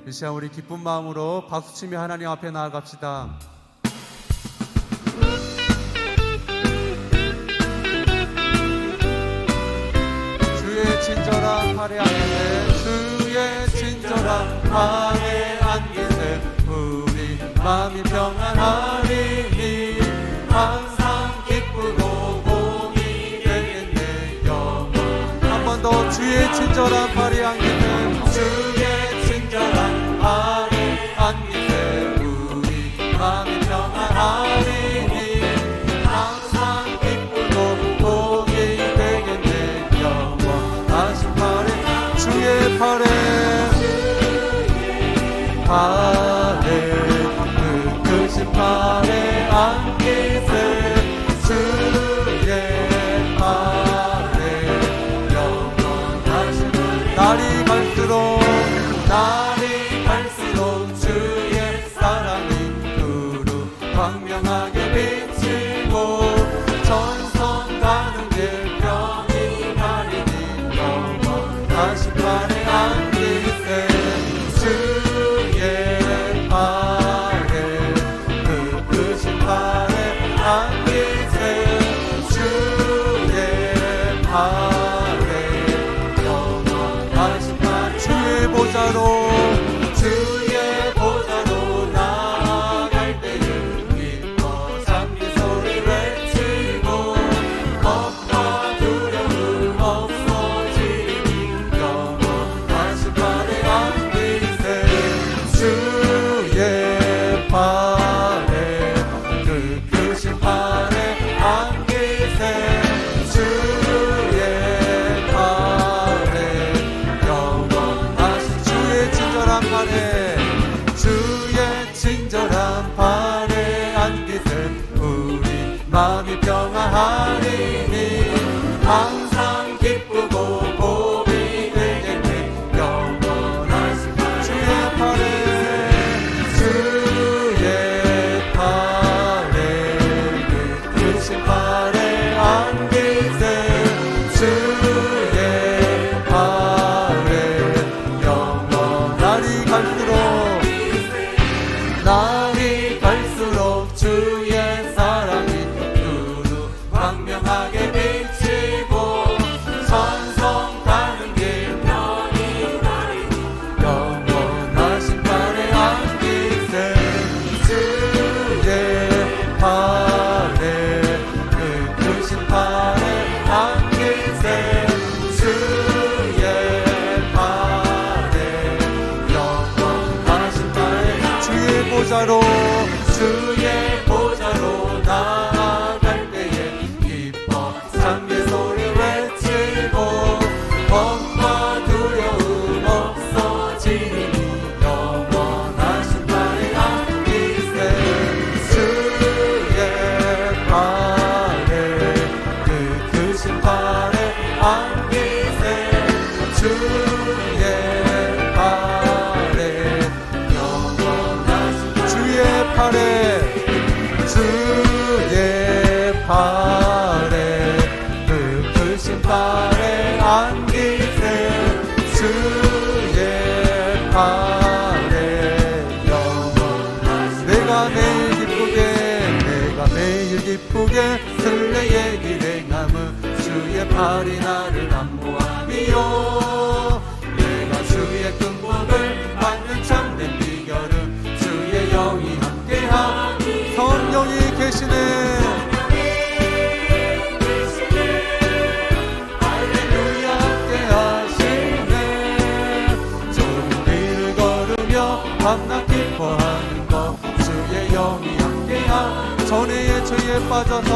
이 시간 우리 기쁜 마음으로 박수치며 하나님 앞에 나아갑시다. 주의 친절한 팔에 안기세, 주의 친절한 팔에 안기세, 우리 마음이 평안하리니 항상 기쁘고 복이 되겠네 영원. 한 번 더 주의 친절한 팔에 안기세, 주의 친절한 팔에 안기세, 우리 마음이 평안하리니 항상 기쁘고 복이 되겠네 영원. 하신 팔에, 주의 팔에 그 크신 팔에 안기세, 주의 팔에 영원하신. 날이 갈수록 주의 사랑이 두루 광명하게 비치고 전선 가는 길 병이 가리니 영원하신 팔에 안기세, 주의 팔에 그 크신 팔에 안기세, 주의 팔에 영원하신 팔. 주의 보좌로 나아갈 때에 기뻐 장미 소리 외치고 겁과 두려움 없어지니 영원하신 팔에 안기세, 주의 팔에 그 크신 팔에 안기세, 주의 팔에 영원하신. 주의 친절한 팔에, 주의 친절한 팔에 안기세, 우리 마음이 평안하리니 항상 기쁘고 복이 되겠네 영원하신. 주의 팔에, 주의 팔에 그 크신 팔에 안기세, 주의 팔에 영원. 날이 갈수록 주의 사랑이 두루 광명하게 비치고 천성 가는 길 편히 가리니 영원하신 팔에 안기세, 주의 팔에 그 크신 팔에 안기세, 주의 팔에 영원하신 팔에. 주의 보좌로 나아갈 때에 기뻐 장미 소리 외치고 겁과 두려움 없어지니 영원하신 팔에 안기세, 주의 팔에 그 크신 팔에 안기세, 주의 팔에 영원하신. 주의 팔에 그 크신 팔에 안기세, 주의 팔에 영원하신. 내가 매일 기쁘게 순례의 길 행함은 주의 팔이 나를 안보함이요. 내가 주의 큰 복을 받는 참된 비결은 주의 영이 함께하니. 성령이 계시네, 할렐루야 함께하시네. 좁은 길을 걸으며 밤낮 기뻐하는 것 주의 영이 함께하. 전해의 죄에 빠져서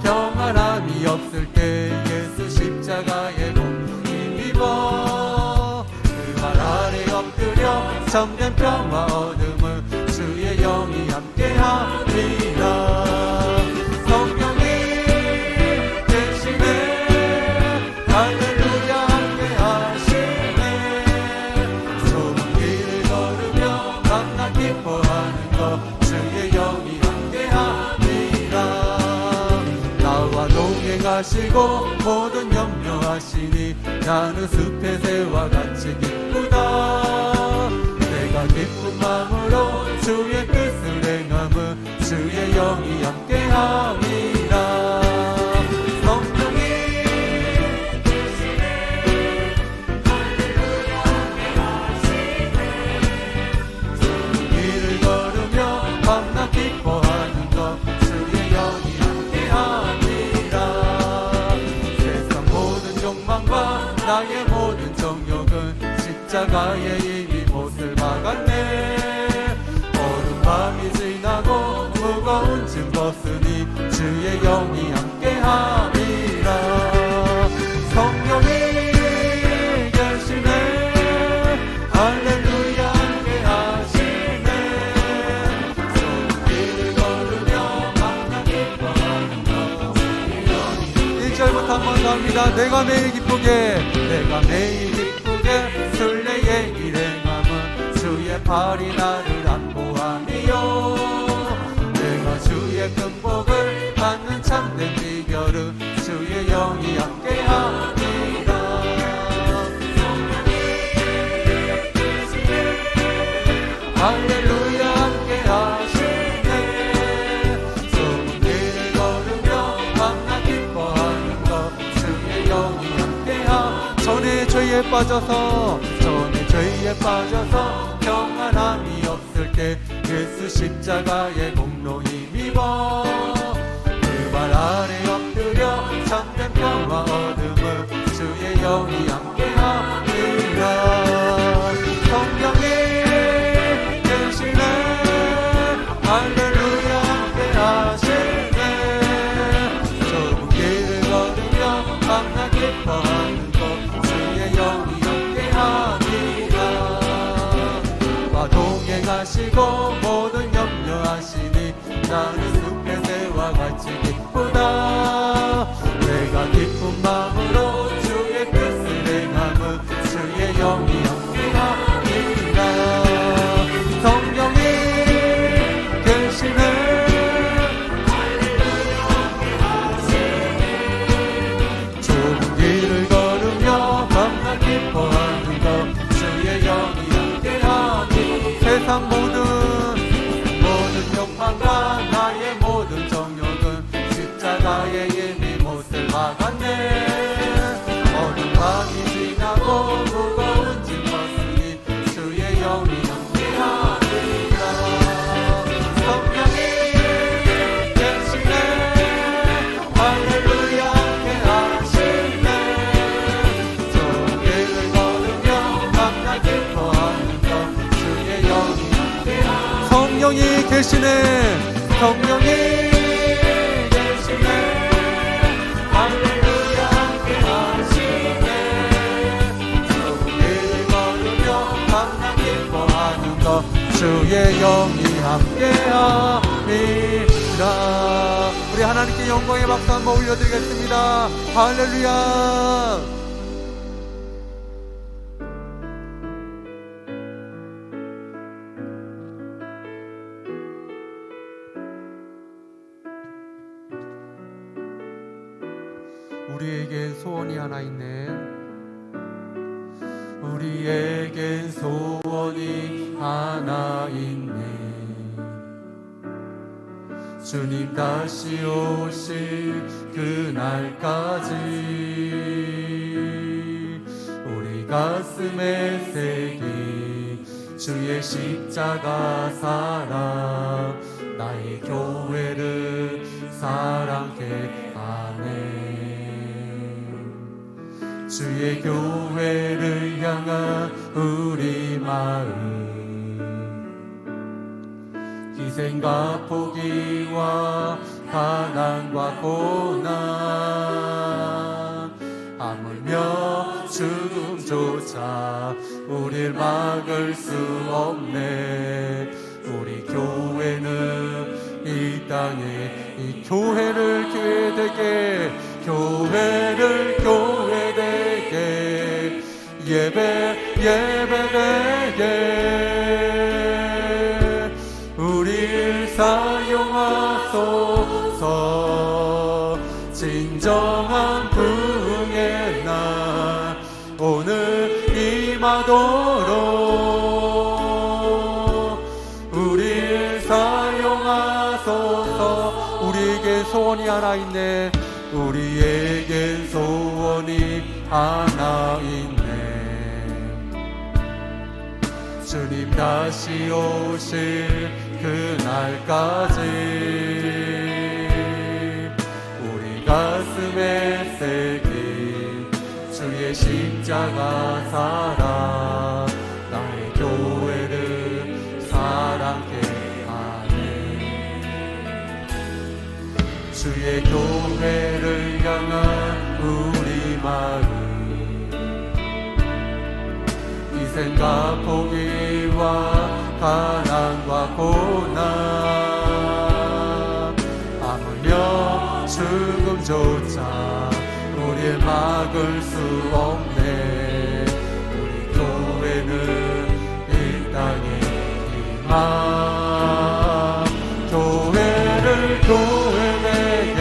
평안함이 없을 때 예수 십자가의 복 힘입어 그 발 아래 엎드려 참된 평화 얻음을 주의 영이 함께하리라. 성령이 계시네, 할렐루야 함께하시네. 좁은 길을 걸으며 밤낮 기뻐하는 것 주의 영이 함께하리라. 나와 동행하시고 모든 염려하시니 나는 숲의 새와 같이 기쁘다. 십자가에 이미 못을 박았네. 어두운 밤이 지나고 무거운 짐 벗으니 주의 영이 함께하리라. 성령이 계시네. 할렐루야 함께하시네. 손길을 걸으며 만나 기뻐하는 것. 1절부터 한번 갑니다. 내가 매일 기쁘게 순례의 일행함은 주의 팔이 나를 안보하니요. 내가 주의 큰 복을 받는 참된 비결은 주의 영이 함께하니라. 할렐루야 함께하시네. 손길을 걸으며 만나 기뻐하는 것. 주의 영이 함께하. 전에 죄에 빠져서 평안함이 없을 때 예수 십자가의 공로 힘입어 그 발 아래 엎드려 참된 평화 얻음을 주의 영이 함께하리라. 성령이 계시네. 할렐루야 함께하시네. 좁은 길을 걸으며 만나 기뻐하는 것. 주의 영이 가시고 모든 염려하시니 나는 숲의 새와 같이 기쁘다. 내가 기쁜 마음으로 주의 뜻을 행함은 주의 영이 함께하리라. 성령이 계시네. 좁은 길을 걸으며 만나 기뻐하는 것. 주의 영이 세상 모든 욕망과 나의 모든 정욕은 십자가에 이미 못을 박았네. 어두운 밤이 지나고 무거운 짐 벗으니 주의 영이 함께하리라. 성령이 계시네. 할렐루야 함께하시네. 좋은 길을 걸으며 만나 기뻐하는 것. 성령이 계시네. 성령이 계시네. 할렐루야 함께하시네. 좁은 길을 걸으며 만나 기뻐하는 것. 주의 영이 함께하리라. 우리 하나님께 영광의 박수 한번 올려드리겠습니다. 할렐루야. 우리에겐 소원이 하나 있네. 우리에겐 소원이 하나 있네. 주님 다시 오실 그날까지 우리 가슴에 새긴 주의 십자가 사랑, 나의 교회를 사랑케 하네. 주의 교회를 향한 우리 마음, 희생과 포기와 가난과 고난, 하물며 죽음조차 우릴 막을 수 없네. 우리 교회는 이 땅에 이 교회를 교회되게, 교회를 교회되게, 예배되게 우릴 사용하소서. 진정한 부흥의 날 오늘 임하도록 우릴 사용하소서. 우리에게 소원이 하나 있네. 우리에겐 소원이 하나 있네. 주님 다시 오실 그날까지 우리 가슴에 새긴 주의 십자가 사랑, 주의 교회를 향한 우리 마음 희생과 포기와 가난과 고난 아무며 죽음조차 우리를 막을 수 없네. 우리 교회는 이 땅의 희망 교회를 교회되게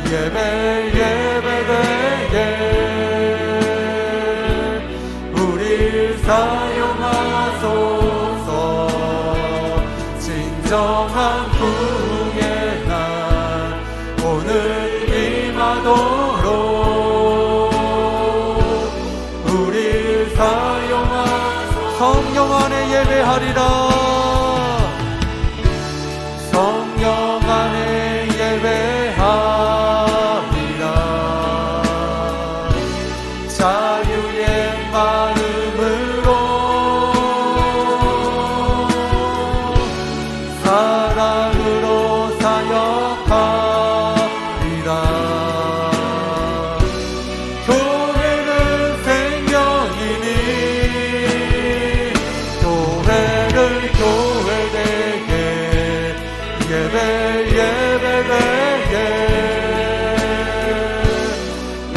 예배 예배되게 우리 사용하소서. 진정한 부흥의 날 오늘 임하도록 우리 사용하소서. 성령 안에 예배하리라. 성령 안에 예배하리라. 자유의 마음으로 사랑으로 사역하리라. 교회는 생명이니 교회를 교회되게 예배 예배되게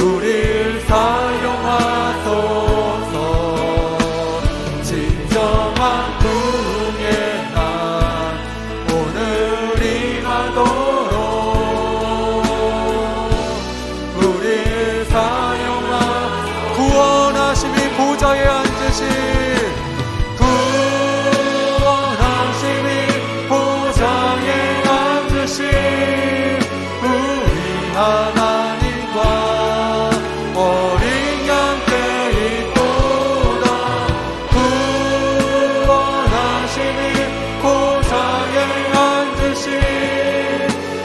우릴 사용하소서. 진정한 부흥의 날 오늘 임하도록 우릴 사용하소서. 구원하심이 보좌에 앉으신 우리 하나님과 어린 양께 있도다. 구원하심이 보좌에 앉으신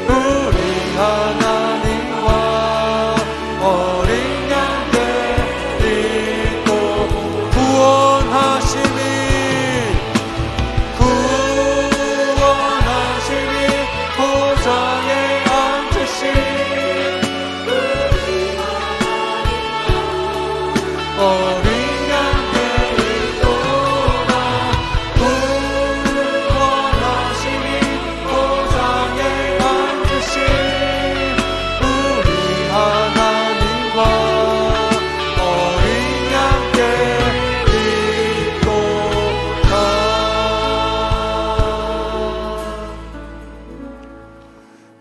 우리 하나님과 어린 양께 있고 구원하심이 보좌에 앉으신 어린 양께 있도다. 구원하심이 보좌에 앉으신 우리 하나님과 어린 양께 있도다.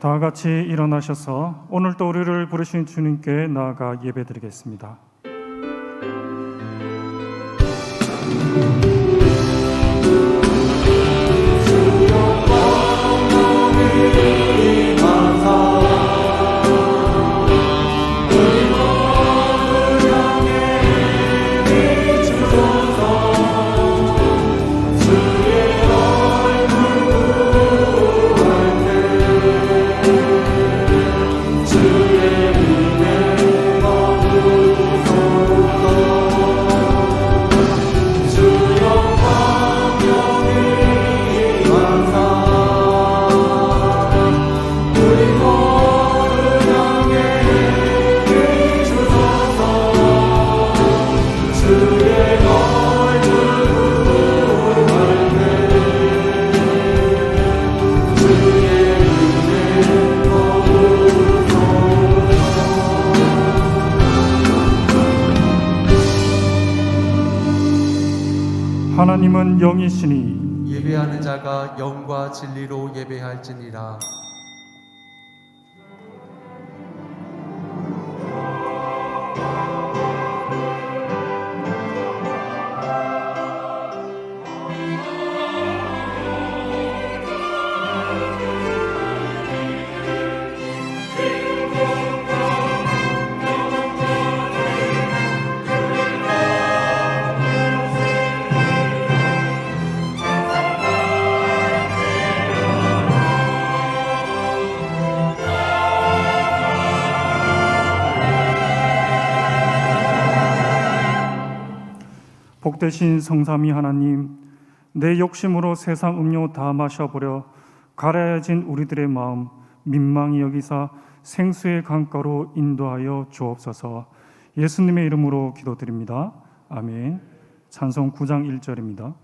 다 같이 일어나셔서 오늘 또 우리를 부르신 주님께 나아가 예배드리겠습니다. 하나님은 영이시니 예배하는 자가 영과 진리로 예배할지니라. 복되신 성삼위 하나님, 내 욕심으로 세상 음료 다 마셔버려 가라해진 우리들의 마음 민망히 여기사 생수의 강가로 인도하여 주옵소서. 예수님의 이름으로 기도드립니다. 아멘. 찬송 9장 1절입니다.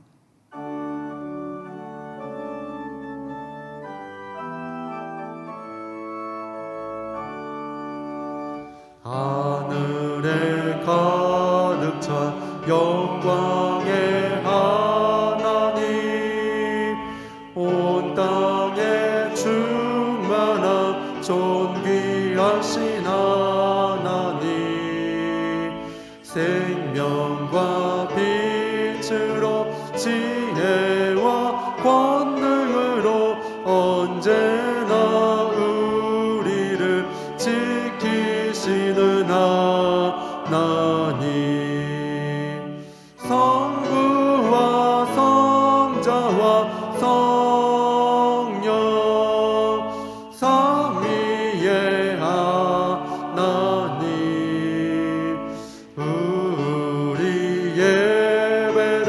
하늘에 가득 찬 영광의 하나님, 온 땅에 충만한 존귀하신 하나님, 생명과 빛으로 지혜와 권능으로 언제나 우리를 지키시는 하나님, 성부와 성자와 성령 삼위의 하나님, 우리 예배를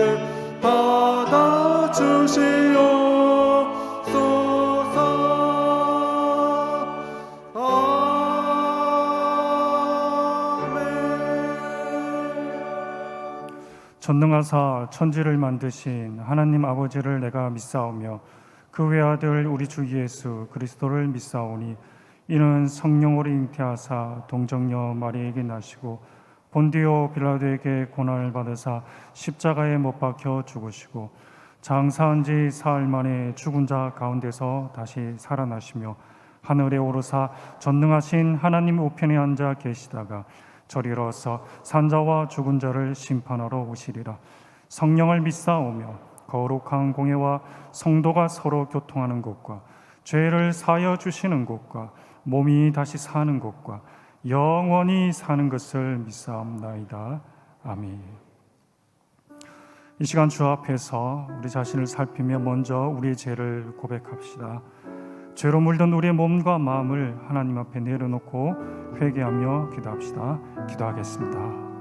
받아주시옵소서. 전능하사 천지를 만드신 하나님 아버지를 내가 믿사오며 그 외아들 우리 주 예수 그리스도를 믿사오니 이는 성령으로 잉태하사 동정녀 마리에게 나시고 본디오 빌라도에게 고난을 받으사 십자가에 못 박혀 죽으시고 장사한 지 사흘 만에 죽은 자 가운데서 다시 살아나시며 하늘에 오르사 전능하신 하나님 우편에 앉아 계시다가 저리로서 산자와 죽은 자를 심판하러 오시리라. 성령을 믿사오며 거룩한 공예와 성도가 서로 교통하는 것과 죄를 사하여 주시는 것과 몸이 다시 사는 것과 영원히 사는 것을 믿사옵나이다. 아멘. 이 시간 주 앞에서 우리 자신을 살피며 먼저 우리의 죄를 고백합시다. 죄로 물든 우리의 몸과 마음을 하나님 앞에 내려놓고 회개하며 기도합시다. 기도하겠습니다.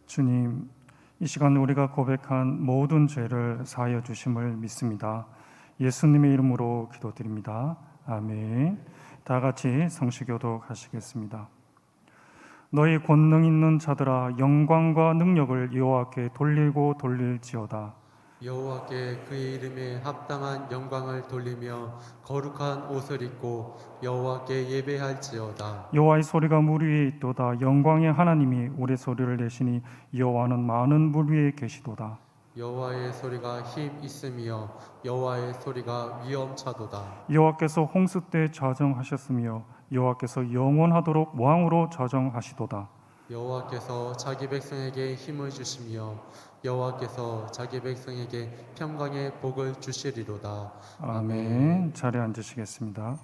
주님, 이 시간 우리가 고백한 모든 죄를 사하여 주심을 믿습니다. 예수님의 이름으로 기도드립니다. 아멘. 다 같이 성시교도 하시겠습니다. 너희 권능 있는 자들아, 영광과 능력을 여호와께 돌리고 돌릴지어다. 여호와께 그의 이름에 합당한 영광을 돌리며 거룩한 옷을 입고 여호와께 예배할지어다. 여호와의 소리가 물 위에 있도다. 영광의 하나님이 우리 소리를 내시니 여호와는 많은 물 위에 계시도다. 여호와의 소리가 힘 있으며 여호와의 소리가 위엄차도다. 여호와께서 홍수 때 좌정하셨으며 여호와께서 영원하도록 왕으로 좌정하시도다. 여호와께서 자기 백성에게 힘을 주시며 여호와께서 자기 백성에게 평강의 복을 주시리로다. 아멘. 자리에 앉으시겠습니다.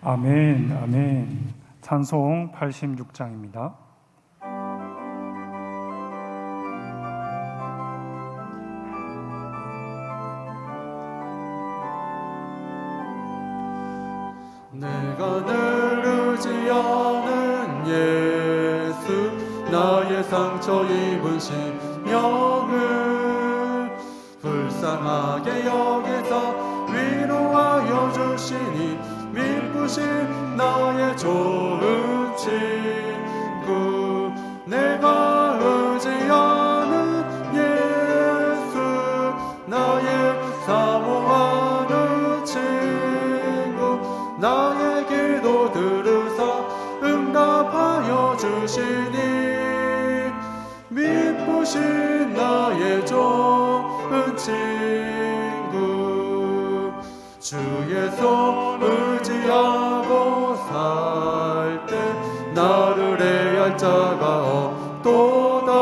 아멘, 아멘. 찬송 86장입니다. 내가 늘 의지하는 예수, 나의 상처 입은 심령을 불쌍하게 여기서 위로하여 주시니 미쁘신 나의 좋은 친구. 내가 의지하는 예수, 나의 사모하는 친구. 나의 기도 들으사 응답하여 주시니 미쁘신 나의 좋은 친구. 주의 손 의지하고 살 때 나를 해할 자가 없도다.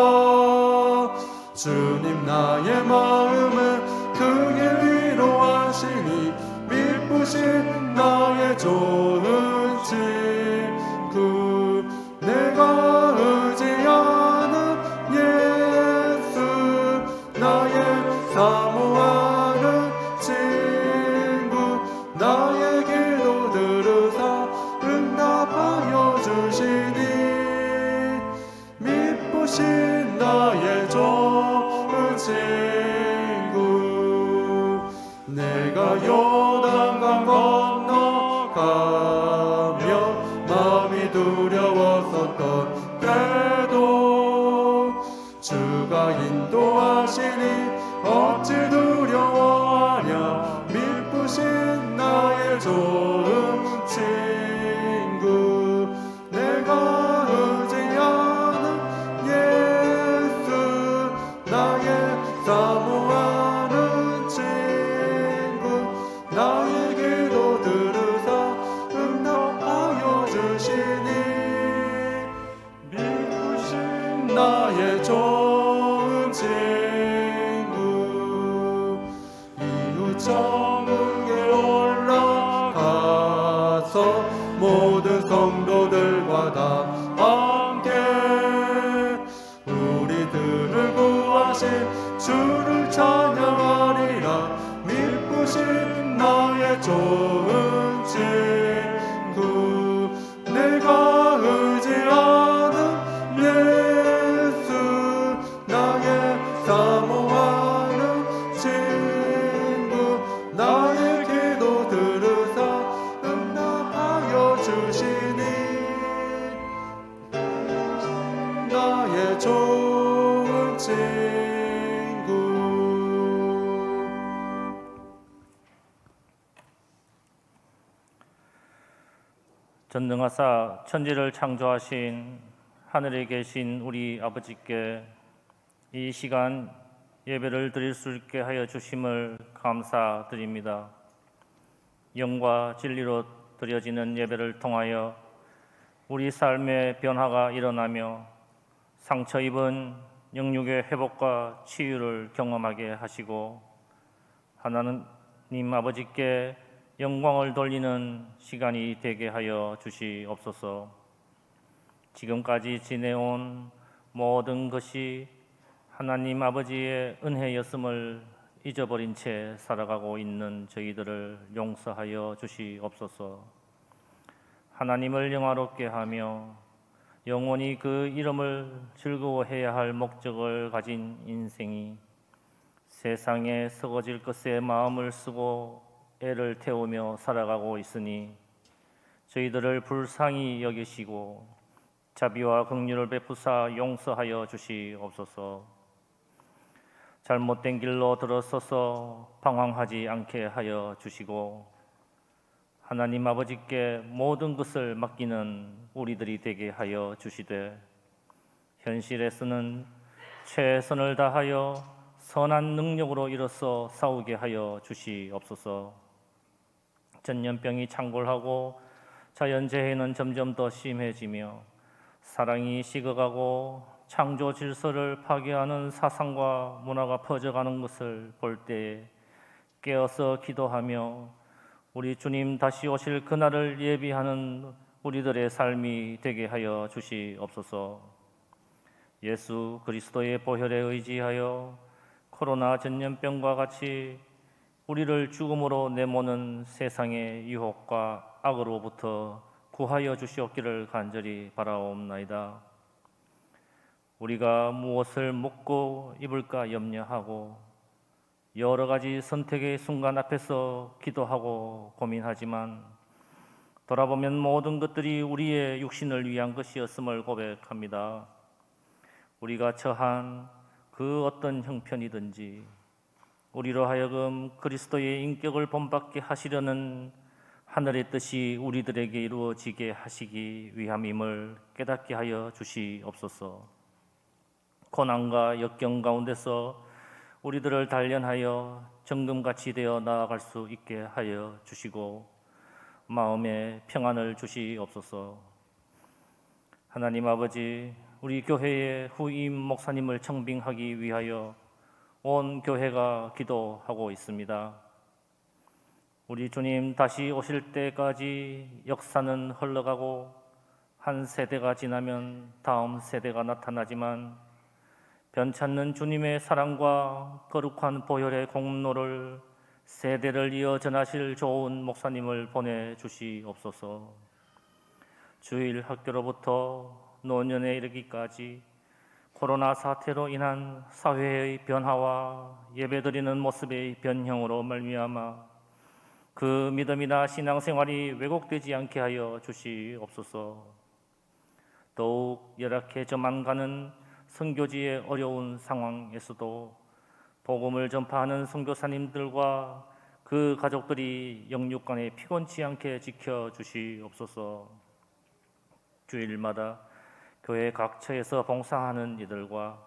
주님 나의 마음을 크게 위로하시니 미쁘신 나의 좋은 친구. 내가 의지하는 예수, 나의 사모하는 친구. 나의 기도 들으사 응답하여 주시니 미쁘신 나의 좋은 친구. 내가 요단강 건너가며 마음이 두려웠었던 때도 주가 인도하시니 어찌 두려워하랴. 미쁘신 나의 좋은 친구. 내가 의지하는 예수, 나의 사모하는 친구. 나의 기도 들으사 응답하여 주시니 미쁘신 나의 좋은 친구. 이웃 정국에 올라가서 모든 성도들과 다 함께 우리들을 구하신 주를 찬양하리라. 미쁘신 나의 좋은 친구. 내가 의지하는 예수, 나의 사모하는 친구. 나의 기도 들으사 응답하여 주시니 나의 좋은 친구. 전능하사 천지를 창조하신 하늘에 계신 우리 아버지께 이 시간 예배를 드릴 수 있게 하여 주심을 감사드립니다. 영과 진리로 드려지는 예배를 통하여 우리 삶의 변화가 일어나며 상처 입은 영육의 회복과 치유를 경험하게 하시고 하나님 아버지께 영광을 돌리는 시간이 되게 하여 주시옵소서. 지금까지 지내온 모든 것이 하나님 아버지의 은혜였음을 잊어버린 채 살아가고 있는 저희들을 용서하여 주시옵소서. 하나님을 영화롭게 하며 영원히 그 이름을 즐거워해야 할 목적을 가진 인생이 세상에 썩어질 것에 마음을 쓰고 애를 태우며 살아가고 있으니 저희들을 불쌍히 여기시고 자비와 긍휼을 베푸사 용서하여 주시옵소서. 잘못된 길로 들어서서 방황하지 않게 하여 주시고 하나님 아버지께 모든 것을 맡기는 우리들이 되게 하여 주시되 현실에서는 최선을 다하여 선한 능력으로 일어서 싸우게 하여 주시옵소서. 전염병이 창궐하고 자연재해는 점점 더 심해지며 사랑이 식어가고 창조 질서를 파괴하는 사상과 문화가 퍼져가는 것을 볼 때에 깨어서 기도하며 우리 주님 다시 오실 그날을 예비하는 우리들의 삶이 되게 하여 주시옵소서. 예수 그리스도의 보혈에 의지하여 코로나 전염병과 같이 우리를 죽음으로 내모는 세상의 유혹과 악으로부터 구하여 주시옵기를 간절히 바라옵나이다. 우리가 무엇을 먹고 입을까 염려하고 여러 가지 선택의 순간 앞에서 기도하고 고민하지만 돌아보면 모든 것들이 우리의 육신을 위한 것이었음을 고백합니다. 우리가 처한 그 어떤 형편이든지 우리로 하여금 그리스도의 인격을 본받게 하시려는 하늘의 뜻이 우리들에게 이루어지게 하시기 위함임을 깨닫게 하여 주시옵소서. 고난과 역경 가운데서 우리들을 단련하여 정금같이 되어 나아갈 수 있게 하여 주시고 마음에 평안을 주시옵소서. 하나님 아버지, 우리 교회의 후임 목사님을 청빙하기 위하여 온 교회가 기도하고 있습니다. 우리 주님 다시 오실 때까지 역사는 흘러가고 한 세대가 지나면 다음 세대가 나타나지만 변찮는 주님의 사랑과 거룩한 보혈의 공로를 세대를 이어 전하실 좋은 목사님을 보내주시옵소서. 주일 학교로부터 노년에 이르기까지 코로나 사태로 인한 사회의 변화와 예배드리는 모습의 변형으로 말미암아 그 믿음이나 신앙생활이 왜곡되지 않게 하여 주시옵소서. 더욱 열악해져만 가는 선교지의 어려운 상황에서도 복음을 전파하는 선교사님들과 그 가족들이 영육간에 피곤치 않게 지켜주시옵소서. 주일마다 교회 각처에서 봉사하는 이들과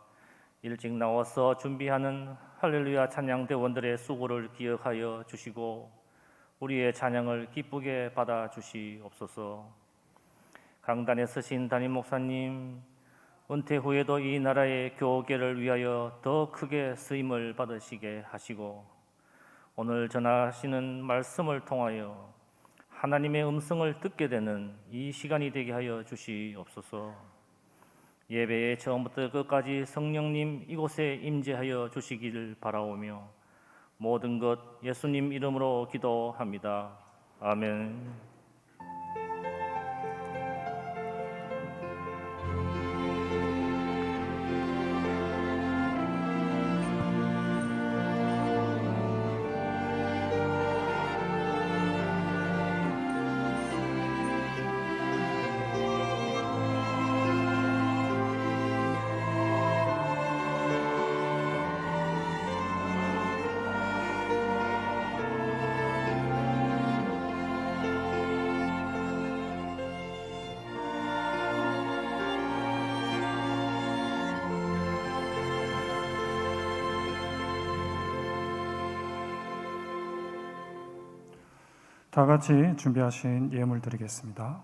일찍 나와서 준비하는 할렐루야 찬양대원들의 수고를 기억하여 주시고 우리의 찬양을 기쁘게 받아 주시옵소서. 강단에 서신 담임 목사님, 은퇴 후에도 이 나라의 교계를 위하여 더 크게 쓰임을 받으시게 하시고 오늘 전하시는 말씀을 통하여 하나님의 음성을 듣게 되는 이 시간이 되게 하여 주시옵소서. 예배의 처음부터 끝까지 성령님 이곳에 임재하여 주시기를 바라오며 모든 것 예수님 이름으로 기도합니다. 아멘. 다 같이 준비하신 예물 드리겠습니다.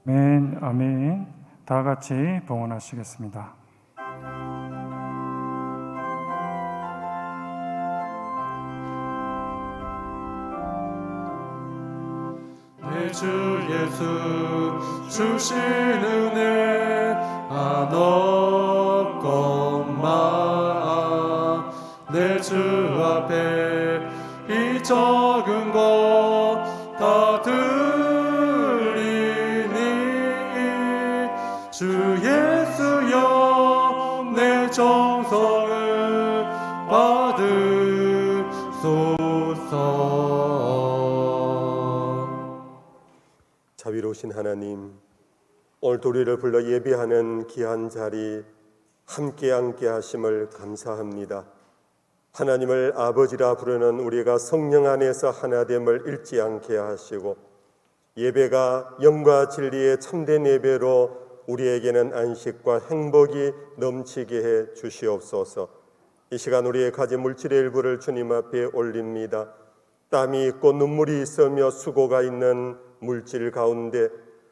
아멘, 아멘. 다 같이 봉헌하시겠습니다. 내 주 예수 주신 은혜 한없건마 내 주 앞에 이 적은 것 다 드리니 주 예수여 내 정성을 받으소서. 자비로우신 하나님, 오늘도 우리를 불러 예배하는 귀한 자리 함께 하심을 감사합니다. 하나님을 아버지라 부르는 우리가 성령 안에서 하나됨을 잃지 않게 하시고 예배가 영과 진리의 참된 예배로 우리에게는 안식과 행복이 넘치게 해 주시옵소서. 이 시간 우리의 가진 물질의 일부를 주님 앞에 올립니다. 땀이 있고 눈물이 있으며 수고가 있는 물질 가운데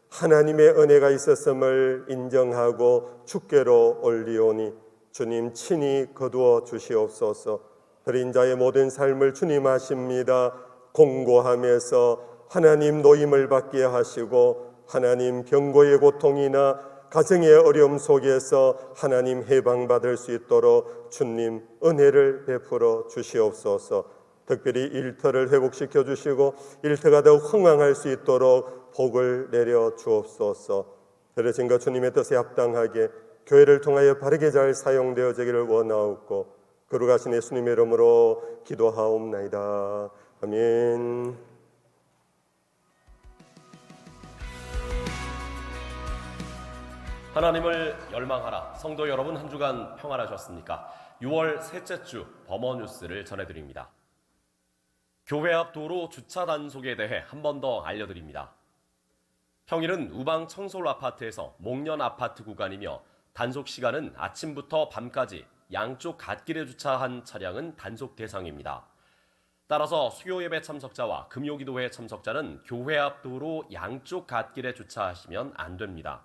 하나님의 은혜가 있었음을 인정하고 주께로 올리오니 주님 친히 거두어 주시옵소서. 드린 자의 모든 삶을 주님 아십니다. 공고하면서 하나님 노임을 받게 하시고 하나님 병고의 고통이나 가정의 어려움 속에서 하나님 해방받을 수 있도록 주님 은혜를 베풀어 주시옵소서. 특별히 일터를 회복시켜 주시고 일터가 더욱 흥왕할 수 있도록 복을 내려 주옵소서. 들으신 것 주님의 뜻에 합당하게 교회를 통하여 바르게 잘 사용되어지기를 원하옵고 거룩하신 예수님의 이름으로 기도하옵나이다. 아멘. 하나님을 열망하라. 성도 여러분, 한 주간 평안하셨습니까? 6월 셋째 주 범어 뉴스를 전해드립니다. 교회 앞 도로 주차 단속에 대해 한 번 더 알려드립니다. 평일은 우방 청솔 아파트에서 목련 아파트 구간이며 단속 시간은 아침부터 밤까지 양쪽 갓길에 주차한 차량은 단속 대상입니다. 따라서 수요예배 참석자와 금요기도회 참석자는 교회 앞 도로 양쪽 갓길에 주차하시면 안 됩니다.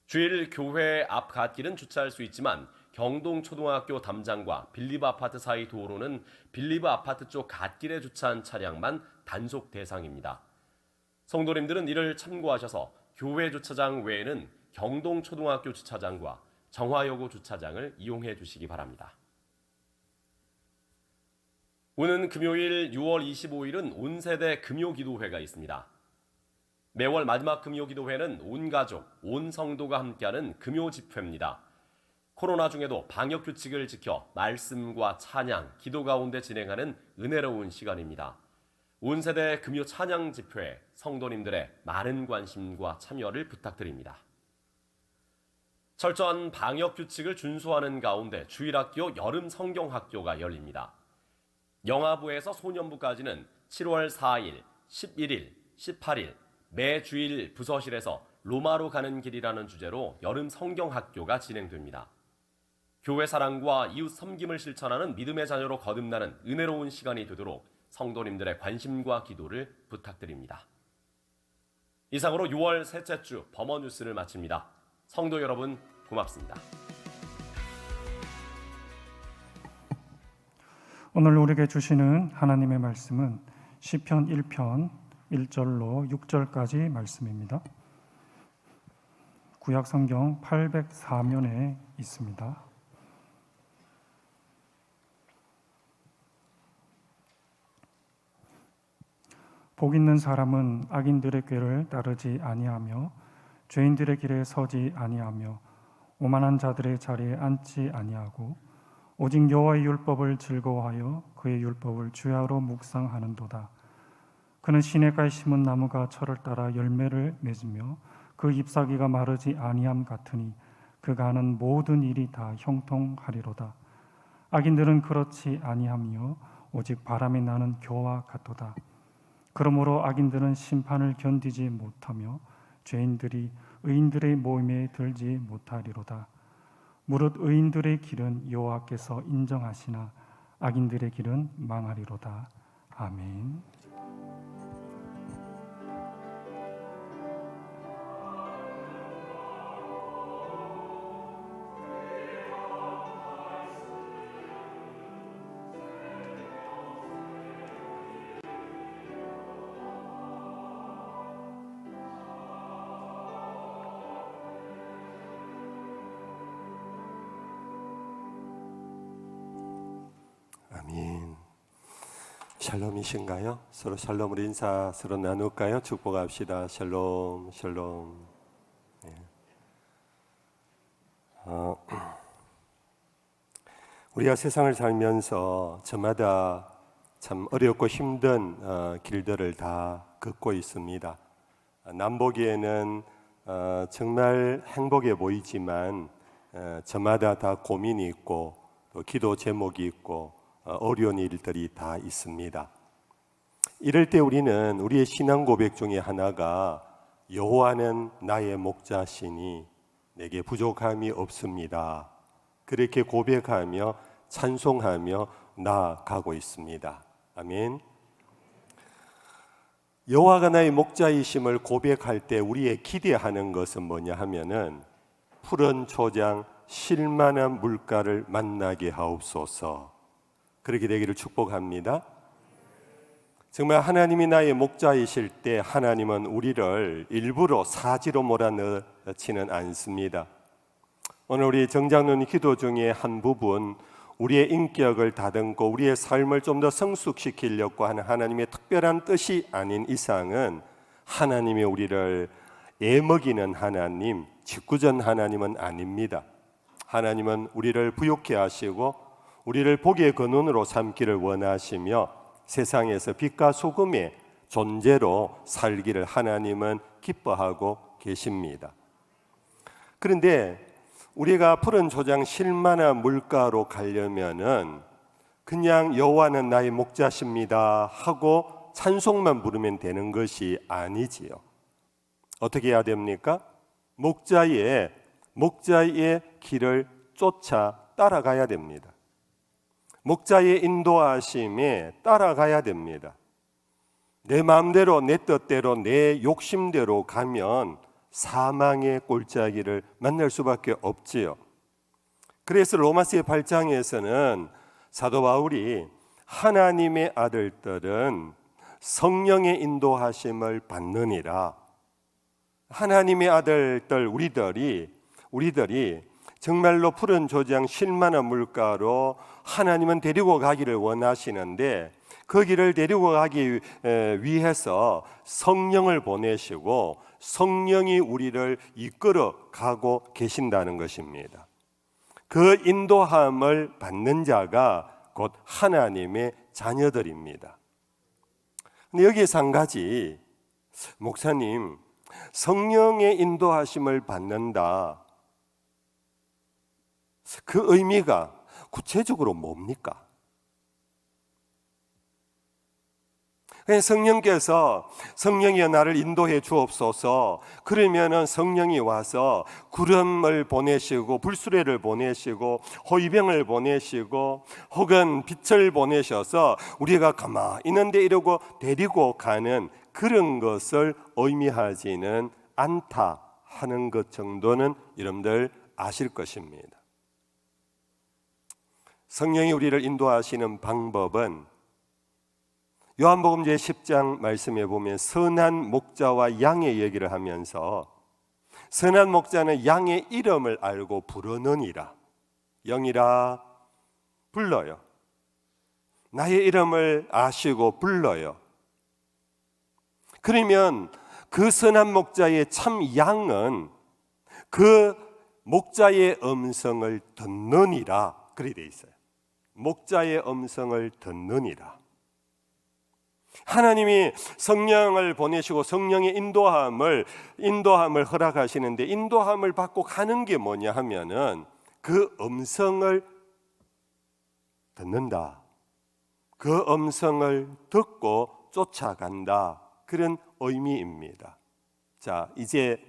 주일 교회 앞 갓길은 주차할 수 있지만 경동초등학교 담장과 빌리브 아파트 사이 도로는 빌리브 아파트 쪽 갓길에 주차한 차량만 단속 대상입니다. 성도님들은 이를 참고하셔서 교회 주차장 외에는 경동초등학교 주차장과 정화여고 주차장을 이용해 주시기 바랍니다. 오는 금요일 6월 25일은 온 세대 금요기도회가 있습니다. 매월 마지막 금요기도회는 온 가족, 온 성도가 함께하는 금요집회입니다. 코로나 중에도 방역규칙을 지켜 말씀과 찬양, 기도 가운데 진행하는 은혜로운 시간입니다. 온 세대 금요 찬양 집회에 성도님들의 많은 관심과 참여를 부탁드립니다. 철저한 방역규칙을 준수하는 가운데 주일학교 여름 성경학교가 열립니다. 영아부에서 소년부까지는 7월 4일, 11일, 18일 매 주일 부서실에서 로마로 가는 길이라는 주제로 여름 성경학교가 진행됩니다. 교회 사랑과 이웃 섬김을 실천하는 믿음의 자녀로 거듭나는 은혜로운 시간이 되도록 성도님들의 관심과 기도를 부탁드립니다. 이상으로 6월 셋째 주 범어 뉴스를 마칩니다. 성도 여러분 고맙습니다. 오늘 우리에게 주시는 하나님의 말씀은 시편 1편 1절로 6절까지 말씀입니다. 구약 성경 804면에 있습니다. 복 있는 사람은 악인들의 꾀를 따르지 아니하며 죄인들의 길에 서지 아니하며 오만한 자들의 자리에 앉지 아니하고 오직 여호와의 율법을 즐거워하여 그의 율법을 주야로 묵상하는도다. 그는 시냇가에 심은 나무가 철을 따라 열매를 맺으며 그 잎사귀가 마르지 아니함 같으니 그가 하는 모든 일이 다 형통하리로다. 악인들은 그렇지 아니하며 오직 바람이 나는 겨와 같도다. 그러므로 악인들은 심판을 견디지 못하며 죄인들이 의인들의 모임에 들지 못하리로다. 무릇 의인들의 길은 여호와께서 인정하시나 악인들의 길은 망하리로다. 아멘. 샬롬이신가요? 서로 샬롬으로 인사 서로 나눌까요? 축복합시다. 샬롬, 샬롬. 네. 우리가 세상을 살면서 저마다 참 어렵고 힘든 길들을 다 걷고 있습니다. 남 보기에는 정말 행복해 보이지만 저마다 다 고민이 있고 또 기도 제목이 있고 어려운 일들이 다 있습니다. 이럴 때 우리는 우리의 신앙 고백 중에 하나가 여호와는 나의 목자시니 내게 부족함이 없습니다. 그렇게 고백하며 찬송하며 나아가고 있습니다. 아멘. 여호와가 나의 목자이심을 고백할 때 우리의 기대하는 것은 뭐냐 하면은 푸른 초장 쉴만한 물가를 만나게 하옵소서. 그렇게 되기를 축복합니다. 정말 하나님이 나의 목자이실 때 하나님은 우리를 일부러 사지로 몰아넣지는 않습니다. 오늘 우리 정장로님 기도 중에 한 부분, 우리의 인격을 다듬고 우리의 삶을 좀 더 성숙시키려고 하는 하나님의 특별한 뜻이 아닌 이상은 하나님이 우리를 애먹이는 하나님, 짓궂은 하나님은 아닙니다. 하나님은 우리를 부욕해 하시고 우리를 복의 근원으로 삼기를 원하시며 세상에서 빛과 소금의 존재로 살기를 하나님은 기뻐하고 계십니다. 그런데 우리가 푸른 초장 쉴만한 물가로 가려면은 그냥 여호와는 나의 목자십니다 하고 찬송만 부르면 되는 것이 아니지요. 어떻게 해야 됩니까? 목자의 길을 쫓아 따라가야 됩니다. 목자의 인도하심에 따라가야 됩니다. 내 마음대로 내 뜻대로 내 욕심대로 가면 사망의 골짜기를 만날 수밖에 없지요. 그래서 로마서 8장에서는 사도 바울이 하나님의 아들들은 성령의 인도하심을 받느니라. 하나님의 아들들 우리들이 정말로 푸른 조장 쉴만한 물가로 하나님은 데리고 가기를 원하시는데 그 길을 데리고 가기 위해서 성령을 보내시고 성령이 우리를 이끌어 가고 계신다는 것입니다. 그 인도함을 받는 자가 곧 하나님의 자녀들입니다. 근데 여기에서 한 가지, 목사님, 성령의 인도하심을 받는다. 그 의미가 구체적으로 뭡니까? 성령께서 성령이여 나를 인도해 주옵소서. 그러면은 성령이 와서 구름을 보내시고 불수레를 보내시고 호위병을 보내시고 혹은 빛을 보내셔서 우리가 가만히 있는데 이러고 데리고 가는 그런 것을 의미하지는 않다 하는 것 정도는 여러분들 아실 것입니다. 성령이 우리를 인도하시는 방법은 요한복음 제10장 말씀에 보면 선한 목자와 양의 얘기를 하면서 선한 목자는 양의 이름을 알고 부르느니라. 영이라 불러요. 나의 이름을 아시고 불러요. 그러면 그 선한 목자의 참 양은 그 목자의 음성을 듣느니라. 그렇게 돼 있어요. 목자의 음성을 듣느니라. 하나님이 성령을 보내시고 성령의 인도함을 허락하시는데 인도함을 받고 가는 게 뭐냐 하면은 그 음성을 듣는다. 그 음성을 듣고 쫓아간다. 그런 의미입니다. 자, 이제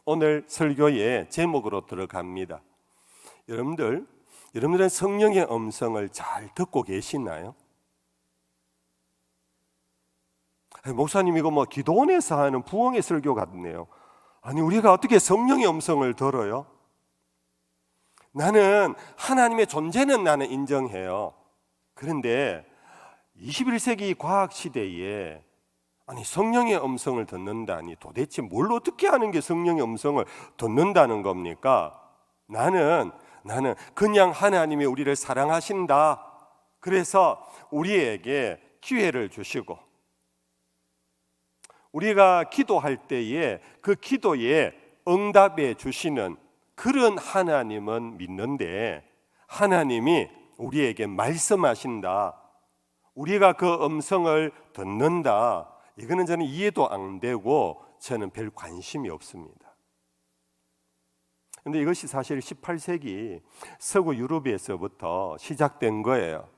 오늘 설교의 제목으로 들어갑니다. 여러분들은 성령의 음성을 잘 듣고 계시나요? 목사님 이거 뭐 기도원에서 하는 부흥의 설교 같네요. 아니 우리가 어떻게 성령의 음성을 들어요? 나는 하나님의 존재는 나는 인정해요. 그런데 21세기 과학 시대에 아니 성령의 음성을 듣는다니 도대체 뭘 어떻게 하는 게 성령의 음성을 듣는다는 겁니까? 나는 그냥 하나님이 우리를 사랑하신다. 그래서 우리에게 기회를 주시고 우리가 기도할 때에 그 기도에 응답해 주시는 그런 하나님은 믿는데, 하나님이 우리에게 말씀하신다, 우리가 그 음성을 듣는다, 이거는 저는 이해도 안 되고 저는 별 관심이 없습니다. 그런데 이것이 사실 18세기 서구 유럽에서부터 시작된 거예요.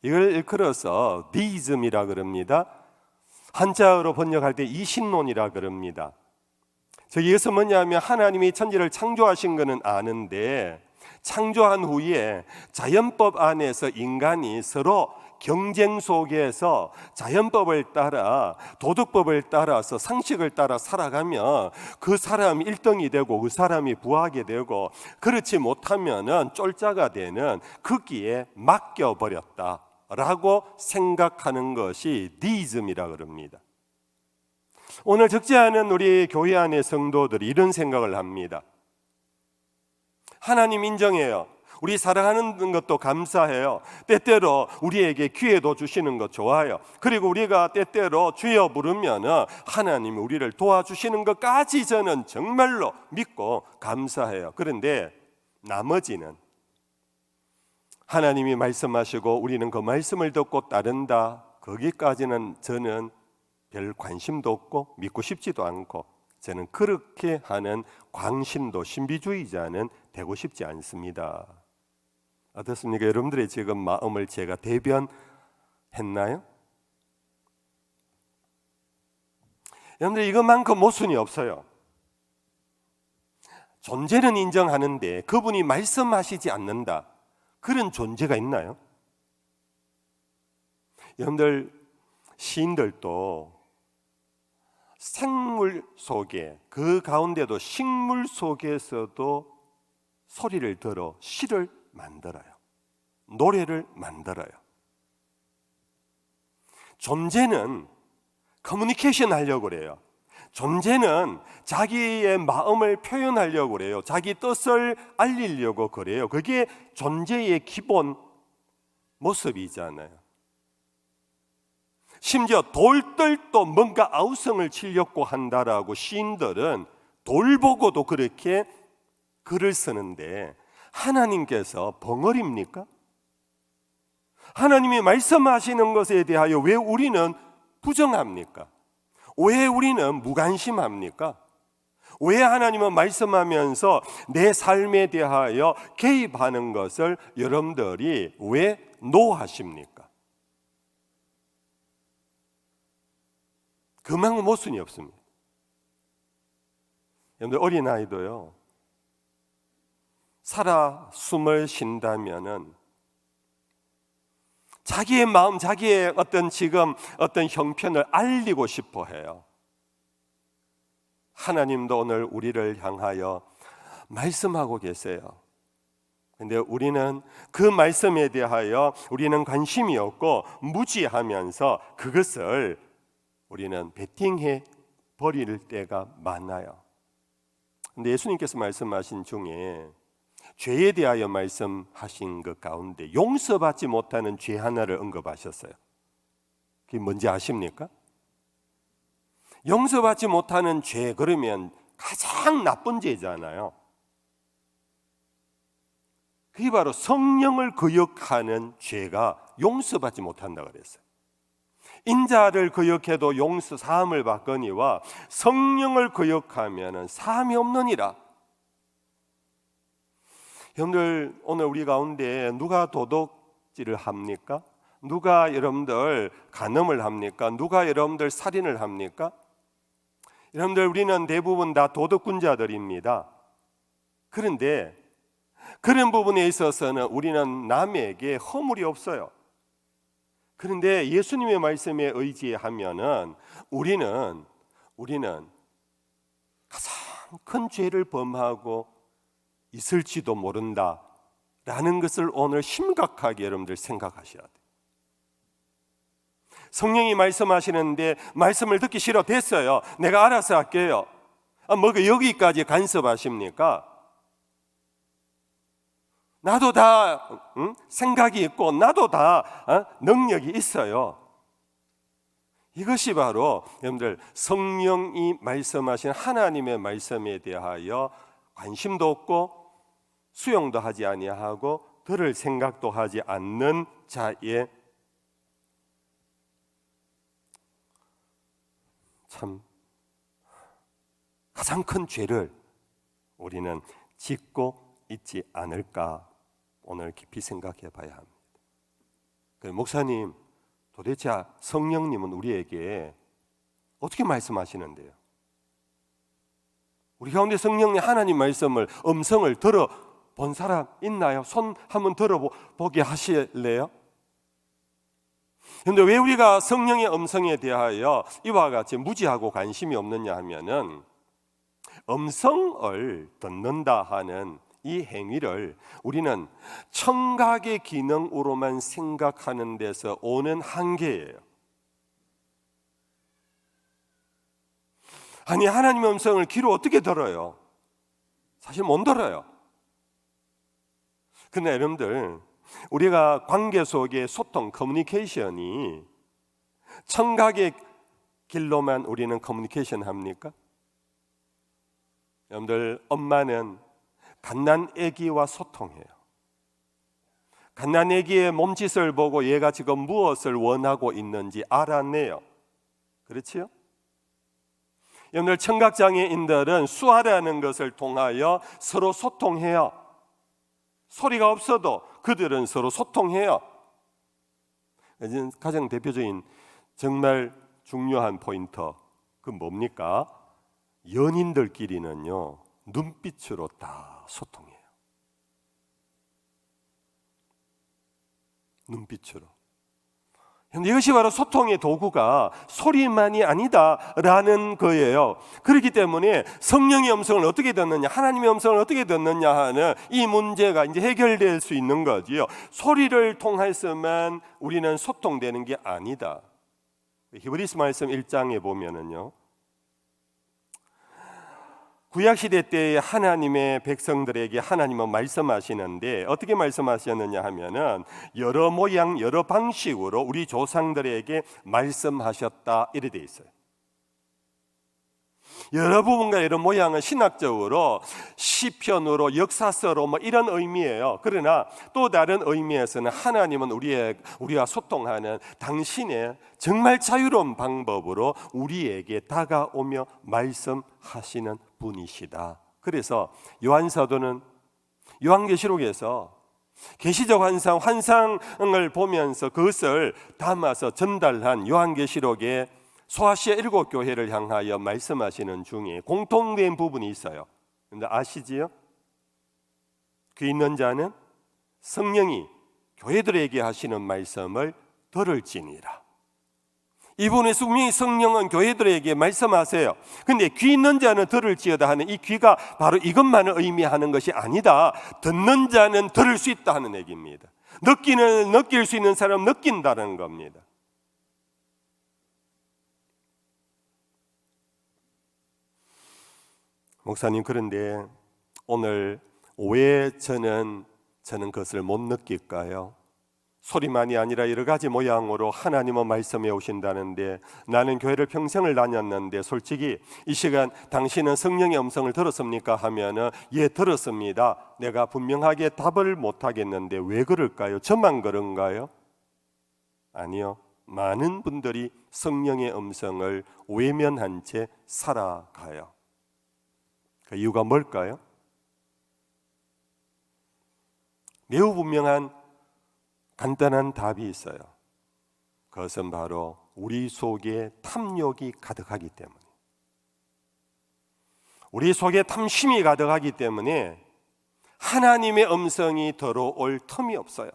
이걸 일컬어서 디이즘이라 그럽니다. 한자어로 번역할 때 이신론이라 그럽니다. 이것은 뭐냐면 하나님이 천지를 창조하신 것은 아는데 창조한 후에 자연법 안에서 인간이 서로 경쟁 속에서 자연법을 따라 도덕법을 따라서 상식을 따라 살아가면 그 사람이 1등이 되고 그 사람이 부하게 되고, 그렇지 못하면 쫄자가 되는 거기에 맡겨버렸다라고 생각하는 것이 디이즘이라 그럽니다. 오늘 적지 않은 우리 교회 안의 성도들이 이런 생각을 합니다. 하나님 인정해요. 우리 사랑하는 것도 감사해요. 때때로 우리에게 기회도 주시는 것 좋아요. 그리고 우리가 때때로 주여 부르면 하나님이 우리를 도와주시는 것까지 저는 정말로 믿고 감사해요. 그런데 나머지는 하나님이 말씀하시고 우리는 그 말씀을 듣고 따른다, 거기까지는 저는 별 관심도 없고 믿고 싶지도 않고, 저는 그렇게 하는 광신도 신비주의자는 되고 싶지 않습니다. 어떻습니까? 여러분들의 지금 마음을 제가 대변했나요? 여러분들 이것만큼 모순이 없어요. 존재는 인정하는데 그분이 말씀하시지 않는다, 그런 존재가 있나요? 여러분들 시인들도 생물 속에, 그 가운데도 식물 속에서도 소리를 들어 시를 만들어요. 노래를 만들어요. 존재는 커뮤니케이션 하려고 그래요. 존재는 자기의 마음을 표현하려고 그래요. 자기 뜻을 알리려고 그래요. 그게 존재의 기본 모습이잖아요. 심지어 돌들도 뭔가 아우성을 치려고 한다라고 시인들은 돌 보고도 그렇게 글을 쓰는데, 하나님께서 벙어리입니까? 하나님이 말씀하시는 것에 대하여 왜 우리는 부정합니까? 왜 우리는 무관심합니까? 왜 하나님은 말씀하면서 내 삶에 대하여 개입하는 것을 여러분들이 왜 노하십니까? 그만큼 모순이 없습니다. 여러분들 어린아이도요, 살아 숨을 쉰다면은 자기의 마음, 자기의 지금 어떤 형편을 알리고 싶어 해요. 하나님도 오늘 우리를 향하여 말씀하고 계세요. 근데 우리는 그 말씀에 대하여 우리는 관심이 없고 무지하면서 그것을 우리는 베팅해 버릴 때가 많아요. 근데 예수님께서 말씀하신 중에 죄에 대하여 말씀하신 것 가운데 용서받지 못하는 죄 하나를 언급하셨어요. 그게 뭔지 아십니까? 용서받지 못하는 죄, 그러면 가장 나쁜 죄잖아요. 그게 바로 성령을 거역하는 죄가 용서받지 못한다고 그랬어요. 인자를 거역해도 용서 사함을 받거니와 성령을 거역하면 사함이 없느니라. 여러분들 오늘 우리 가운데 누가 도둑질을 합니까? 누가 여러분들 간음을 합니까? 누가 여러분들 살인을 합니까? 여러분들 우리는 대부분 다 도덕군자들입니다. 그런데 그런 부분에 있어서는 우리는 남에게 허물이 없어요. 그런데 예수님의 말씀에 의지하면은 우리는 가장 큰 죄를 범하고 있을지도 모른다라는 것을 오늘 심각하게 여러분들 생각하셔야 돼요. 성령이 말씀하시는데 말씀을 듣기 싫어, 됐어요, 내가 알아서 할게요. 뭐 여기까지 간섭하십니까? 나도 다 생각이 있고 나도 다 능력이 있어요. 이것이 바로 여러분들 성령이 말씀하신 하나님의 말씀에 대하여 관심도 없고 수용도 하지 아니하고 들을 생각도 하지 않는 자의 참 가장 큰 죄를 우리는 짓고 있지 않을까 오늘 깊이 생각해 봐야 합니다. 목사님, 도대체 성령님은 우리에게 어떻게 말씀하시는데요? 우리 가운데 성령님 하나님 말씀을 음성을 들어본 사람 있나요? 손 한번 들어보게 하실래요? 그런데 왜 우리가 성령의 음성에 대하여 이와 같이 무지하고 관심이 없느냐 하면은 음성을 듣는다 하는 이 행위를 우리는 청각의 기능으로만 생각하는 데서 오는 한계예요. 아니, 하나님의 음성을 귀로 어떻게 들어요? 사실 못 들어요. 그러나 여러분들, 우리가 관계 속의 소통, 커뮤니케이션이 청각의 길로만 우리는 커뮤니케이션 합니까? 여러분들, 엄마는 갓난 아기와 소통해요. 갓난 아기의 몸짓을 보고 얘가 지금 무엇을 원하고 있는지 알아내요. 그렇지요? 여러분들, 청각장애인들은 수화라는 것을 통하여 서로 소통해요. 소리가 없어도 그들은 서로 소통해요. 가장 대표적인 정말 중요한 포인트, 그 뭡니까? 연인들끼리는요, 눈빛으로 다 소통해요. 눈빛으로. 그런데 이것이 바로 소통의 도구가 소리만이 아니다라는 거예요. 그렇기 때문에 성령의 음성을 어떻게 듣느냐, 하나님의 음성을 어떻게 듣느냐 하는 이 문제가 이제 해결될 수 있는 거지요. 소리를 통해서만 우리는 소통되는 게 아니다. 히브리서 말씀 1장에 보면은요, 구약시대 때의 하나님의 백성들에게 하나님은 말씀하시는데 어떻게 말씀하셨느냐 하면은 여러 모양 여러 방식으로 우리 조상들에게 말씀하셨다 이래 돼 있어요. 여러 부분과 여러 모양은 신학적으로 시편으로 역사서로 뭐 이런 의미예요. 그러나 또 다른 의미에서는 하나님은 우리와 소통하는 당신의 정말 자유로운 방법으로 우리에게 다가오며 말씀하시는 분이시다. 그래서 요한사도는 요한계시록에서 계시적 환상을 보면서 그것을 담아서 전달한 요한계시록의 소아시아 7교회를 향하여 말씀하시는 중에 공통된 부분이 있어요. 근데 아시지요? 귀 있는 자는 성령이 교회들에게 하시는 말씀을 들을지니라. 이분의 분명히 성령은 교회들에게 말씀하세요. 근데 귀 있는 자는 들을지어다 하는 이 귀가 바로 이것만을 의미하는 것이 아니다. 듣는 자는 들을 수 있다 하는 얘기입니다. 느낄 수 있는 사람은 느낀다는 겁니다. 목사님, 그런데 오늘 왜 저는 그것을 못 느낄까요? 소리만이 아니라 여러 가지 모양으로 하나님은 말씀해 오신다는데 나는 교회를 평생을 다녔는데 솔직히 이 시간 당신은 성령의 음성을 들었습니까? 하면은 예, 들었습니다. 내가 분명하게 답을 못 하겠는데 왜 그럴까요? 저만 그런가요? 아니요. 많은 분들이 성령의 음성을 외면한 채 살아가요. 그 이유가 뭘까요? 매우 분명한 간단한 답이 있어요. 그것은 바로 우리 속에 탐욕이 가득하기 때문에, 우리 속에 탐심이 가득하기 때문에 하나님의 음성이 들어올 틈이 없어요.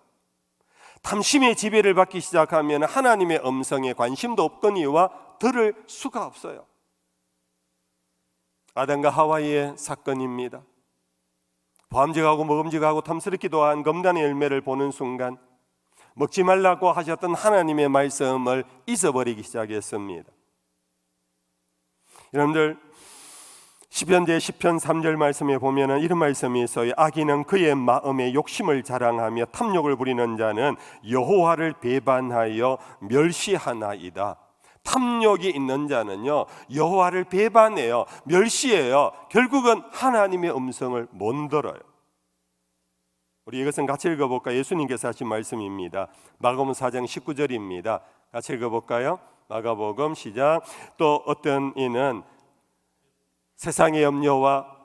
탐심의 지배를 받기 시작하면 하나님의 음성에 관심도 없거니와 들을 수가 없어요. 아담과 하와의 사건입니다. 범죄하고 먹음직하고 탐스럽기도 한 금단의 열매를 보는 순간 먹지 말라고 하셨던 하나님의 말씀을 잊어버리기 시작했습니다. 여러분들, 시편제 10편 3절 말씀에 보면은 이런 말씀이 있어요. 악인은 그의 마음에 욕심을 자랑하며 탐욕을 부리는 자는 여호와를 배반하여 멸시하나이다. 탐욕이 있는 자는요 여호와를 배반해요. 멸시해요. 결국은 하나님의 음성을 못 들어요. 우리 이것은 같이 읽어볼까요? 예수님께서 하신 말씀입니다. 마가복음 4장 19절입니다. 같이 읽어볼까요? 마가복음 시작. 또 어떤 이는 세상의 염려와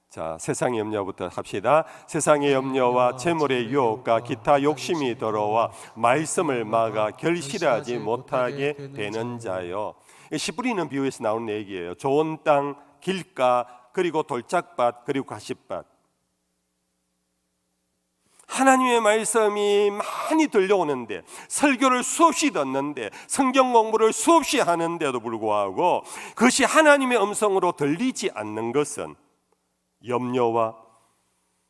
자, 세상의 염려부터 합시다. 세상의 염려와 재물의 유혹과 기타 욕심이 들어와 말씀을 막아 결실하지 못하게 되는 자요. 씨 뿌리는 비유에서 나오는 얘기예요. 좋은 땅, 길가, 그리고 돌짝밭, 그리고 가시밭. 하나님의 말씀이 많이 들려오는데, 설교를 수없이 듣는데, 성경 공부를 수없이 하는데도 불구하고 그것이 하나님의 음성으로 들리지 않는 것은 염려와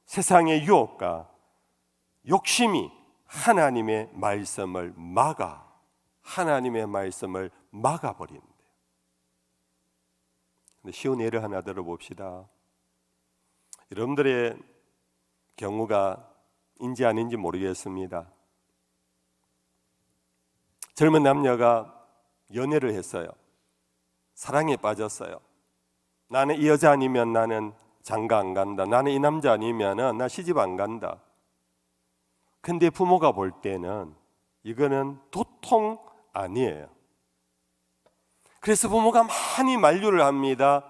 세상의 유혹과 욕심이 하나님의 말씀을 막아버리는데, 쉬운 예를 하나 들어봅시다. 여러분들의 경우가 인지 아닌지 모르겠습니다. 젊은 남녀가 연애를 했어요. 사랑에 빠졌어요. 나는 이 여자 아니면 나는 장가 안 간다. 나는 이 남자 아니면 나 시집 안 간다. 근데 부모가 볼 때는 이거는 도통 아니에요. 그래서 부모가 많이 만류를 합니다.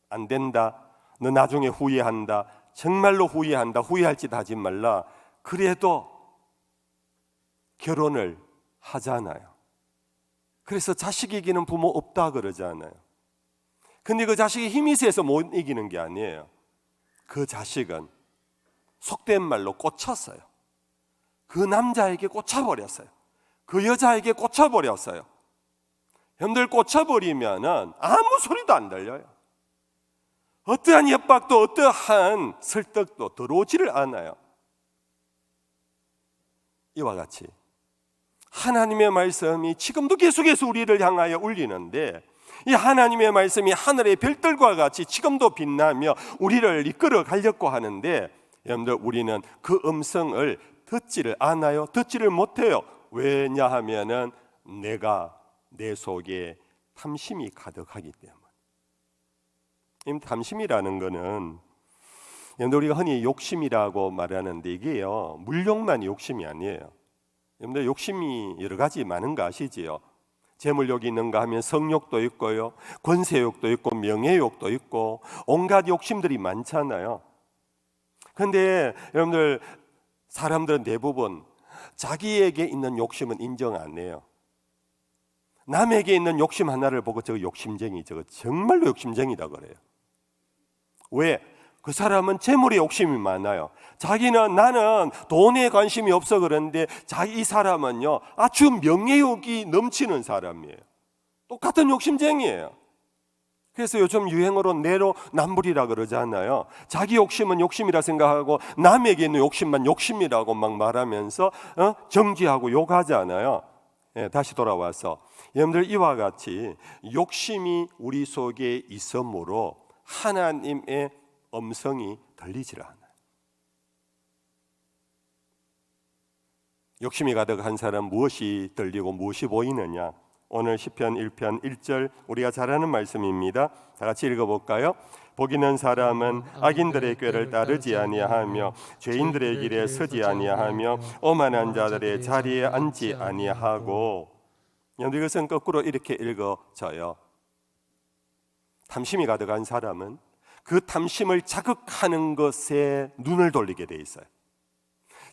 안 된다. 너 나중에 후회한다. 정말로 후회한다. 후회할 짓 하지 말라. 그래도 결혼을 하잖아요. 그래서 자식 이기는 부모 없다 그러잖아요. 근데 그 자식이 힘이 세서 못 이기는 게 아니에요. 그 자식은 속된 말로 꽂혔어요. 그 남자에게 꽂혀버렸어요. 그 여자에게 꽂혀버렸어요. 여러분들 꽂혀버리면 아무 소리도 안 들려요. 어떠한 협박도 어떠한 설득도 들어오지를 않아요. 이와 같이 하나님의 말씀이 지금도 계속해서 우리를 향하여 울리는데, 이 하나님의 말씀이 하늘의 별들과 같이 지금도 빛나며 우리를 이끌어 가려고 하는데, 여러분들 우리는 그 음성을 듣지를 않아요. 듣지를 못해요. 왜냐하면은 내 속에 탐심이 가득하기 때문에. 이 탐심이라는 거는 여러분들 우리가 흔히 욕심이라고 말하는데, 이게요 물욕만 욕심이 아니에요. 여러분들 욕심이 여러 가지 많은 거 아시지요? 재물욕이 있는가 하면 성욕도 있고요, 권세욕도 있고, 명예욕도 있고, 온갖 욕심들이 많잖아요. 그런데 여러분들 사람들은 대부분 자기에게 있는 욕심은 인정 안 해요. 남에게 있는 욕심 하나를 보고 저거 욕심쟁이, 저거 정말로 욕심쟁이다 그래요. 왜? 그 사람은 재물에 욕심이 많아요. 자기는 나는 돈에 관심이 없어 그러는데 이 사람은요 아주 명예욕이 넘치는 사람이에요. 똑같은 욕심쟁이에요. 그래서 요즘 유행어로 내로남불이라 그러잖아요. 자기 욕심은 욕심이라 생각하고 남에게 있는 욕심만 욕심이라고 막 말하면서 정죄하고 욕하잖아요. 다시 돌아와서 여러분들 이와 같이 욕심이 우리 속에 있으므로 하나님의 음성이 들리질 않아요. 욕심이 가득한 사람 무엇이 들리고 무엇이 보이느냐? 오늘 시편 1편 1절 우리가 잘 아는 말씀입니다. 다 같이 읽어볼까요? 복 있는 사람은 악인들의 꾀를 따르지 아니하며 죄인들의 길에 서지 아니하며 오만한 자들의 자리에 앉지 아니하고. 이것은 거꾸로 이렇게 읽어져요. 탐심이 가득한 사람은 그 탐심을 자극하는 것에 눈을 돌리게 돼 있어요.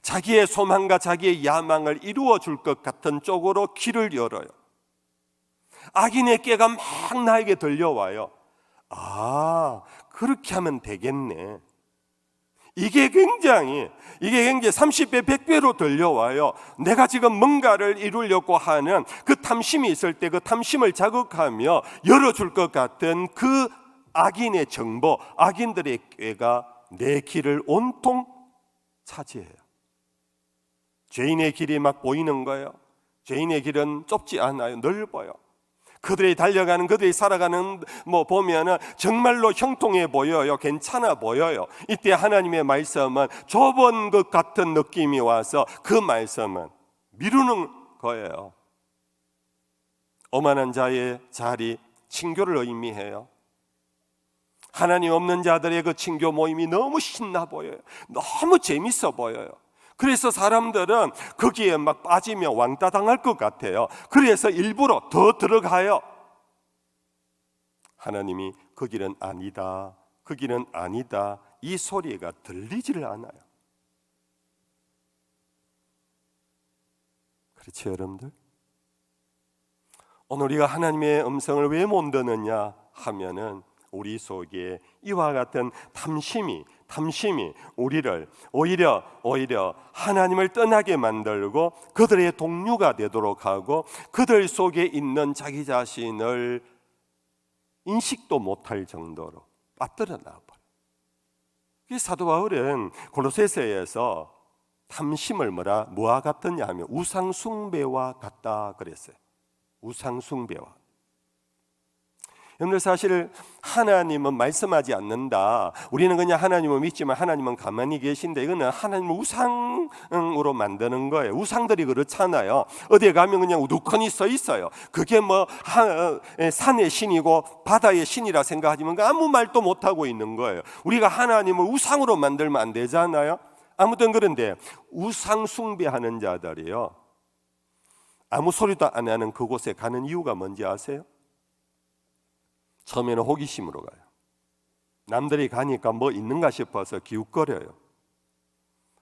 자기의 소망과 자기의 야망을 이루어 줄 것 같은 쪽으로 길을 열어요. 악인의 꾀가 막 나에게 들려와요. 아, 그렇게 하면 되겠네. 이게 굉장히 30배, 100배로 들려와요. 내가 지금 뭔가를 이루려고 하는 그 탐심이 있을 때 그 탐심을 자극하며 열어줄 것 같은 그 악인의 정보, 악인들의 꾀가 내 길을 온통 차지해요. 죄인의 길이 막 보이는 거예요. 죄인의 길은 좁지 않아요. 넓어요. 그들이 달려가는, 그들이 살아가는 보면은 정말로 형통해 보여요. 괜찮아 보여요. 이때 하나님의 말씀은 좁은 것 같은 느낌이 와서 그 말씀은 미루는 거예요. 오만한 자의 자리, 친교를 의미해요. 하나님 없는 자들의 그 친교 모임이 너무 신나 보여요. 너무 재밌어 보여요. 그래서 사람들은 거기에 막 빠지면 왕따 당할 것 같아요. 그래서 일부러 더 들어가요. 하나님이 그 길은 아니다, 그 길은 아니다, 이 소리가 들리지를 않아요. 그렇죠, 여러분들? 오늘 우리가 하나님의 음성을 왜 못 듣느냐 하면은 우리 속에 이와 같은 탐심이 우리를 오히려 하나님을 떠나게 만들고 그들의 동료가 되도록 하고 그들 속에 있는 자기 자신을 인식도 못할 정도로 빠뜨려 나와버려요. 사도 바울은 골로새서에서 탐심을 뭐와 같느냐 하면 우상 숭배와 같다 그랬어요. 우상 숭배와. 여러분들 사실 하나님은 말씀하지 않는다. 우리는 그냥 하나님을 믿지만 하나님은 가만히 계신데 이거는 하나님을 우상으로 만드는 거예요. 우상들이 그렇잖아요. 어디에 가면 그냥 우두커니 써 있어요. 그게 뭐 산의 신이고 바다의 신이라 생각하지만 아무 말도 못하고 있는 거예요. 우리가 하나님을 우상으로 만들면 안 되잖아요. 아무튼 그런데 우상 숭배하는 자들이요, 아무 소리도 안 하는 그곳에 가는 이유가 뭔지 아세요? 처음에는 호기심으로 가요. 남들이 가니까 뭐 있는가 싶어서 기웃거려요.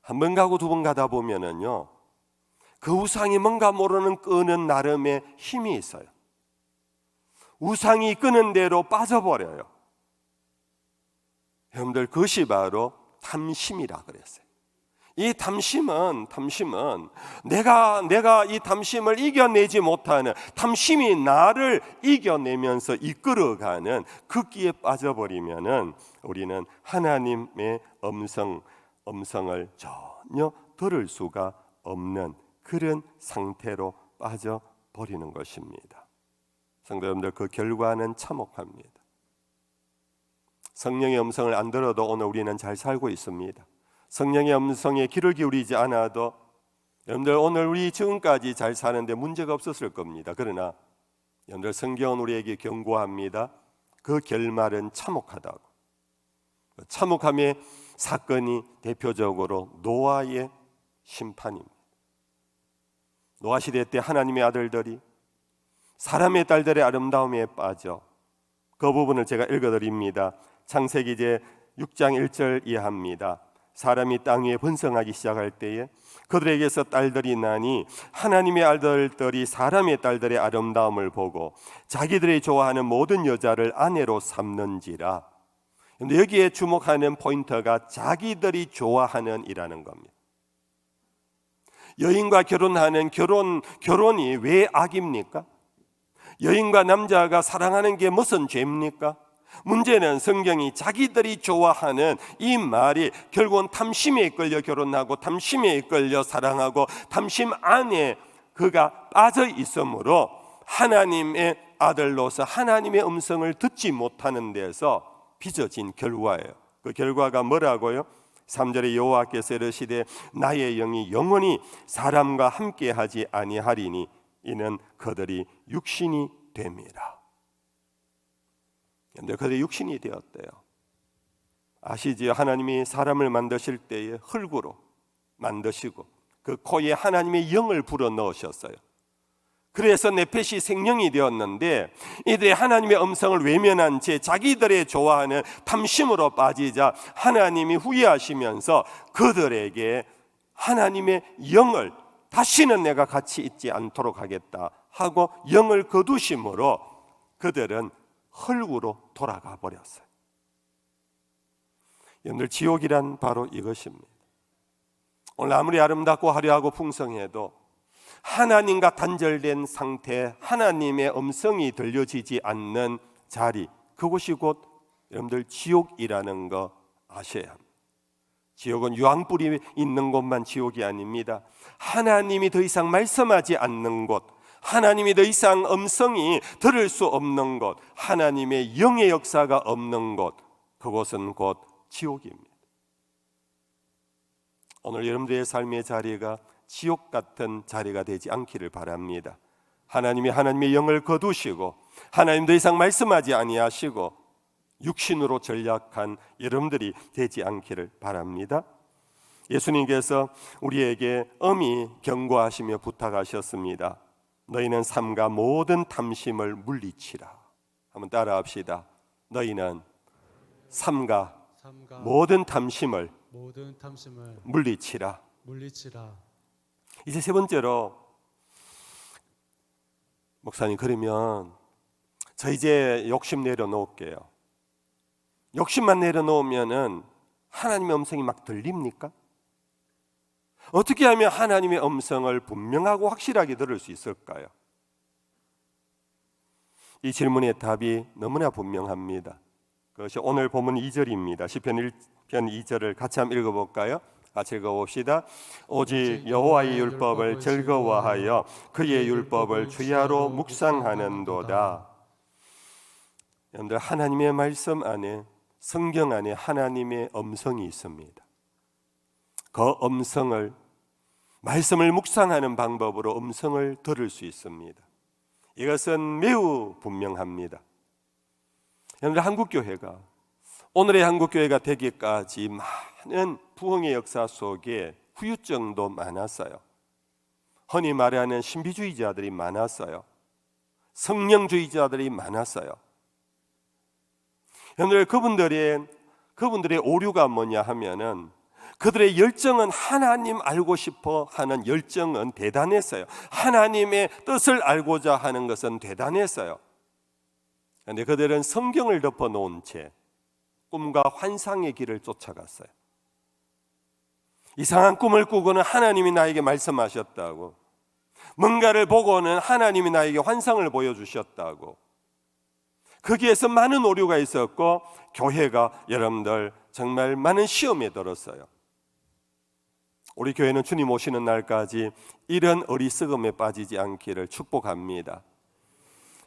한 번 가고 두 번 가다 보면은요, 그 우상이 뭔가 모르는 끄는 나름의 힘이 있어요. 우상이 끄는 대로 빠져버려요. 여러분들, 그것이 바로 탐심이라 그랬어요. 이 탐심은 내가 이 탐심을 이겨내지 못하는, 탐심이 나를 이겨내면서 이끌어가는 그 끼에 빠져버리면은 우리는 하나님의 음성을 전혀 들을 수가 없는 그런 상태로 빠져버리는 것입니다. 성도 여러분들, 그 결과는 참혹합니다. 성령의 음성을 안 들어도 오늘 우리는 잘 살고 있습니다. 성령의 음성에 귀를 기울이지 않아도 여러분들 오늘 우리 지금까지 잘 사는데 문제가 없었을 겁니다. 그러나 여러분들, 성경은 우리에게 경고합니다. 그 결말은 참혹하다고. 참혹함의 사건이 대표적으로 노아의 심판입니다. 노아 시대 때 하나님의 아들들이 사람의 딸들의 아름다움에 빠져, 그 부분을 제가 읽어드립니다. 창세기 제 6장 1절 이하입니다. 사람이 땅 위에 번성하기 시작할 때에 그들에게서 딸들이 나니 하나님의 아들들이 사람의 딸들의 아름다움을 보고 자기들이 좋아하는 모든 여자를 아내로 삼는지라. 근데 여기에 주목하는 포인트가 자기들이 좋아하는 이라는 겁니다. 여인과 결혼하는 결혼이 왜 악입니까? 여인과 남자가 사랑하는 게 무슨 죄입니까? 문제는 성경이 자기들이 좋아하는 이 말이 결국은 탐심에 이끌려 결혼하고 탐심에 이끌려 사랑하고 탐심 안에 그가 빠져 있으므로 하나님의 아들로서 하나님의 음성을 듣지 못하는 데서 빚어진 결과예요. 그 결과가 뭐라고요? 3절에 여호와께서 이르시되 나의 영이 영원히 사람과 함께하지 아니하리니 이는 그들이 육신이 됨이라. 근데 그들이 육신이 되었대요. 아시지요? 하나님이 사람을 만드실 때에 흙으로 만드시고 그 코에 하나님의 영을 불어 넣으셨어요. 그래서 네펫이 생명이 되었는데 이들이 하나님의 음성을 외면한 채 자기들의 좋아하는 탐심으로 빠지자 하나님이 후회하시면서 그들에게 하나님의 영을 다시는 내가 같이 있지 않도록 하겠다 하고 영을 거두심으로 그들은 흙으로 돌아가 버렸어요. 여러분들, 지옥이란 바로 이것입니다. 오늘 아무리 아름답고 화려하고 풍성해도 하나님과 단절된 상태, 하나님의 음성이 들려지지 않는 자리, 그곳이 곧 여러분들 지옥이라는 거 아셔야 합니다. 지옥은 유황불이 있는 곳만 지옥이 아닙니다. 하나님이 더 이상 말씀하지 않는 곳, 하나님이 더 이상 음성이 들을 수 없는 곳, 하나님의 영의 역사가 없는 곳, 그곳은 곧 지옥입니다. 오늘 여러분들의 삶의 자리가 지옥 같은 자리가 되지 않기를 바랍니다. 하나님이 하나님의 영을 거두시고 하나님 더 이상 말씀하지 아니하시고 육신으로 전략한 여러분들이 되지 않기를 바랍니다. 예수님께서 우리에게 엄히 경고하시며 부탁하셨습니다. 너희는 삼가 모든 탐심을 물리치라. 한번 따라합시다. 너희는 삼가 모든 탐심을 물리치라. 이제 세 번째로, 목사님 그러면 저 이제 욕심 내려놓을게요. 욕심만 내려놓으면은 하나님의 음성이 막 들립니까? 어떻게 하면 하나님의 음성을 분명하고 확실하게 들을 수 있을까요? 이 질문의 답이 너무나 분명합니다. 그것이 오늘 본문 2절입니다. 시편 1편 2절을 같이 한번 읽어볼까요? 같이 읽어봅시다. 오직 여호와의 율법을 즐거워하여 그의 율법을 주야로 묵상하는도다. 여러분들, 하나님의 말씀 안에, 성경 안에 하나님의 음성이 있습니다. 그 음성을, 말씀을 묵상하는 방법으로 음성을 들을 수 있습니다. 이것은 매우 분명합니다. 여러분들, 한국교회가, 오늘의 한국교회가 되기까지 많은 부흥의 역사 속에 후유증도 많았어요. 흔히 말하는 신비주의자들이 많았어요. 성령주의자들이 많았어요. 여러분들, 그분들의 오류가 뭐냐 하면은, 그들의 열정은 하나님 알고 싶어 하는 열정은 대단했어요. 하나님의 뜻을 알고자 하는 것은 대단했어요. 그런데 그들은 성경을 덮어놓은 채 꿈과 환상의 길을 쫓아갔어요. 이상한 꿈을 꾸고는 하나님이 나에게 말씀하셨다고, 뭔가를 보고는 하나님이 나에게 환상을 보여주셨다고, 거기에서 많은 오류가 있었고 교회가 여러분들 정말 많은 시험에 들었어요. 우리 교회는 주님 오시는 날까지 이런 어리석음에 빠지지 않기를 축복합니다.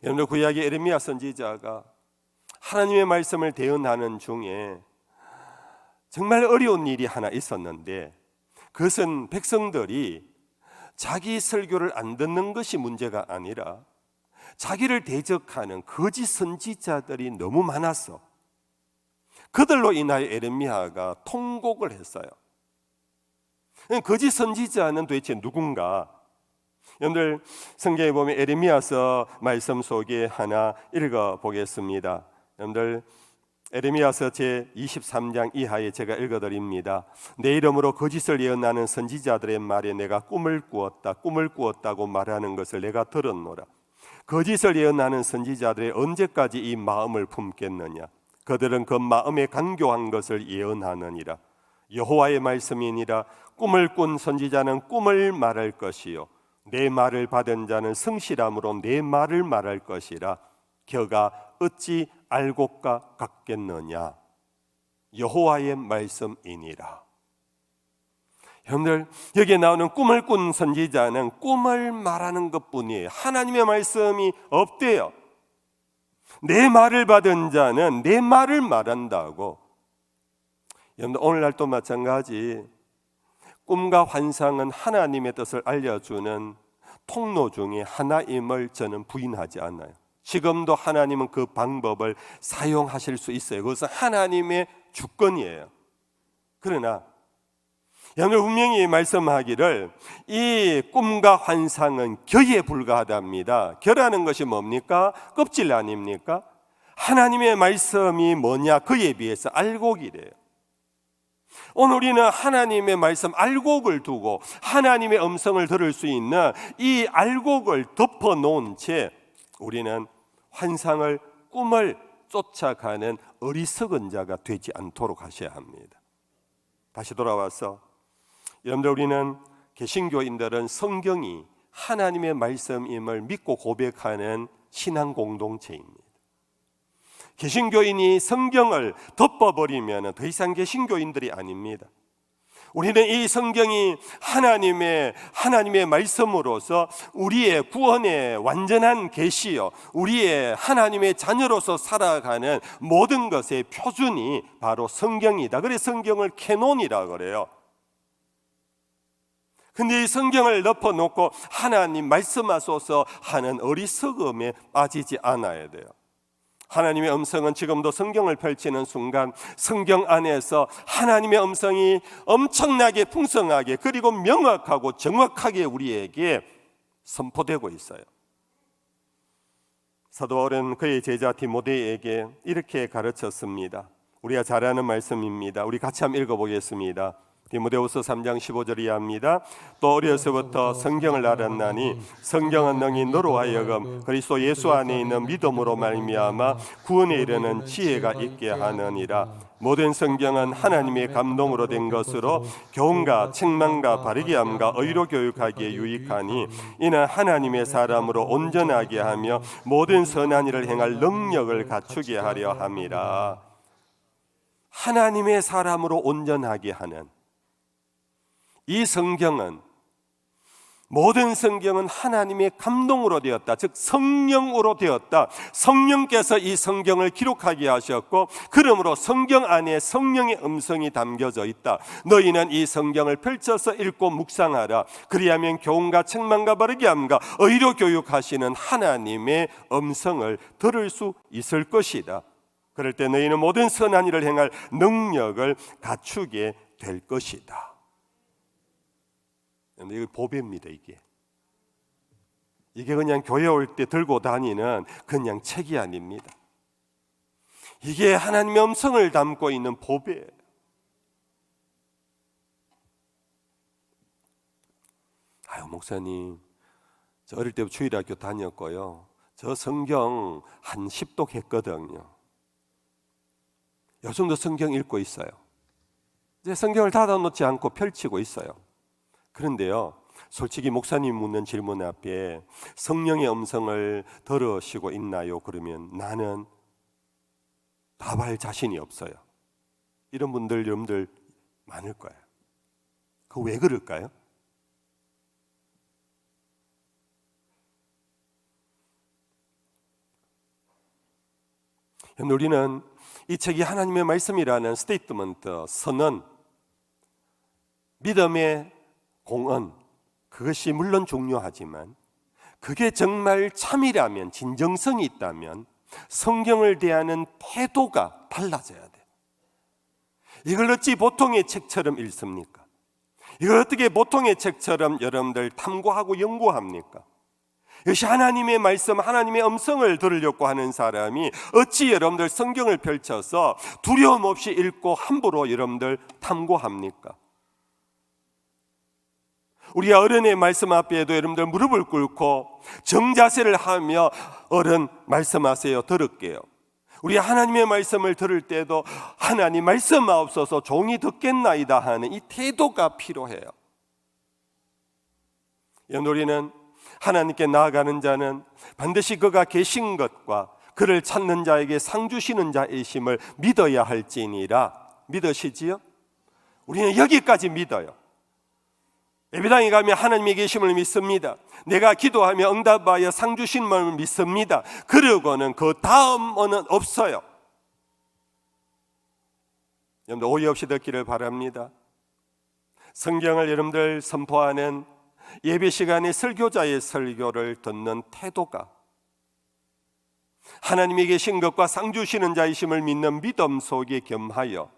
여러분들, 구약의 에레미야 선지자가 하나님의 말씀을 대언하는 중에 정말 어려운 일이 하나 있었는데, 그것은 백성들이 자기 설교를 안 듣는 것이 문제가 아니라 자기를 대적하는 거짓 선지자들이 너무 많았어. 그들로 인하여 에레미야가 통곡을 했어요. 거짓 선지자는 도대체 누군가? 여러분들, 성경에 보면 에레미야서 말씀 속에 하나 읽어보겠습니다. 여러분들, 에레미야서 제23장 이하에 제가 읽어드립니다. 내 이름으로 거짓을 예언하는 선지자들의 말에 내가 꿈을 꾸었다고 말하는 것을 내가 들었노라. 거짓을 예언하는 선지자들이 언제까지 이 마음을 품겠느냐? 그들은 그 마음에 간교한 것을 예언하느니라. 여호와의 말씀이니라. 꿈을 꾼 선지자는 꿈을 말할 것이요, 내 말을 받은 자는 성실함으로 내 말을 말할 것이라. 그가 어찌 알고까 같겠느냐? 여호와의 말씀이니라. 여러분들, 여기에 나오는 꿈을 꾼 선지자는 꿈을 말하는 것뿐이에요. 하나님의 말씀이 없대요. 내 말을 받은 자는 내 말을 말한다고. 여러분들, 오늘날 또 마찬가지, 꿈과 환상은 하나님의 뜻을 알려주는 통로 중에 하나임을 저는 부인하지 않아요. 지금도 하나님은 그 방법을 사용하실 수 있어요. 그것은 하나님의 주권이에요. 그러나 여러분, 분명히 말씀하기를 이 꿈과 환상은 겨에 불과하답니다. 겨라는 것이 뭡니까? 껍질 아닙니까? 하나님의 말씀이 뭐냐, 그에 비해서 알곡이래요. 오늘 우리는 하나님의 말씀 알곡을 두고 하나님의 음성을 들을 수 있는 이 알곡을 덮어놓은 채 우리는 환상을, 꿈을 쫓아가는 어리석은 자가 되지 않도록 하셔야 합니다. 다시 돌아와서, 여러분들, 우리는 개신교인들은 성경이 하나님의 말씀임을 믿고 고백하는 신앙 공동체입니다. 개신교인이 성경을 덮어버리면 더 이상 개신교인들이 아닙니다. 우리는 이 성경이 하나님의 말씀으로서 우리의 구원의 완전한 계시요, 우리의 하나님의 자녀로서 살아가는 모든 것의 표준이 바로 성경이다. 그래서 성경을 캐논이라고 그래요. 근데 이 성경을 덮어놓고 하나님 말씀하소서 하는 어리석음에 빠지지 않아야 돼요. 하나님의 음성은 지금도 성경을 펼치는 순간 성경 안에서 하나님의 음성이 엄청나게 풍성하게 그리고 명확하고 정확하게 우리에게 선포되고 있어요. 사도 바울은 그의 제자 디모데에게 이렇게 가르쳤습니다. 우리가 잘 아는 말씀입니다. 우리 같이 한번 읽어보겠습니다. 디모데후서 3장 15절 이하입니다. 또 어려서부터 성경을 알았나니 성경은 능히 너로 하여금 그리스도 예수 안에 있는 믿음으로 말미암아 구원에 이르는 지혜가 있게 하느니라. 모든 성경은 하나님의 감동으로 된 것으로 교훈과 책망과 바르게 함과 의로 교육하기에 유익하니 이는 하나님의 사람으로 온전하게 하며 모든 선한 일을 행할 능력을 갖추게 하려 함이라. 하나님의 사람으로 온전하게 하는 이 성경은, 모든 성경은 하나님의 감동으로 되었다. 즉 성령으로 되었다. 성령께서 이 성경을 기록하게 하셨고 그러므로 성경 안에 성령의 음성이 담겨져 있다. 너희는 이 성경을 펼쳐서 읽고 묵상하라. 그리하면 교훈과 책망과 바르게 함과 의로 교육하시는 하나님의 음성을 들을 수 있을 것이다. 그럴 때 너희는 모든 선한 일을 행할 능력을 갖추게 될 것이다. 이거 보배입니다. 이게 그냥 교회 올 때 들고 다니는 그냥 책이 아닙니다. 이게 하나님의 음성을 담고 있는 보배예요. 아유 목사님, 저 어릴 때부터 주일학교 다녔고요. 저 성경 한 10독 했거든요. 요즘도 성경 읽고 있어요. 이제 성경을 닫아놓지 않고 펼치고 있어요. 그런데요, 솔직히 목사님 묻는 질문 앞에 성령의 음성을 들으시고 있나요? 그러면 나는 답할 자신이 없어요. 이런 분들 여러분들 많을 거예요. 그 왜 그럴까요? 우리는 이 책이 하나님의 말씀이라는 스테이트먼트, 선언, 믿음의 공언, 그것이 물론 중요하지만 그게 정말 참이라면, 진정성이 있다면 성경을 대하는 태도가 달라져야 돼. 이걸 어찌 보통의 책처럼 읽습니까? 이걸 어떻게 보통의 책처럼 여러분들 탐구하고 연구합니까? 이것이 하나님의 말씀, 하나님의 음성을 들으려고 하는 사람이 어찌 여러분들 성경을 펼쳐서 두려움 없이 읽고 함부로 여러분들 탐구합니까? 우리 어른의 말씀 앞에도 여러분들 무릎을 꿇고 정자세를 하며 어른 말씀하세요, 들을게요. 우리 하나님의 말씀을 들을 때도 하나님 말씀하옵소서 종이 듣겠나이다 하는 이 태도가 필요해요. 우리는 하나님께 나아가는 자는 반드시 그가 계신 것과 그를 찾는 자에게 상 주시는 자이심을 믿어야 할지니라. 믿으시지요? 우리는 여기까지 믿어요. 예배당에 가면 하나님의 계심을 믿습니다. 내가 기도하며 응답하여 상 주심을 믿습니다. 그러고는 그 다음은 없어요. 여러분들 오해 없이 듣기를 바랍니다. 성경을 여러분들 선포하는 예배 시간에 설교자의 설교를 듣는 태도가 하나님이 계신 것과 상 주시는 자이심을 믿는 믿음 속에 겸하여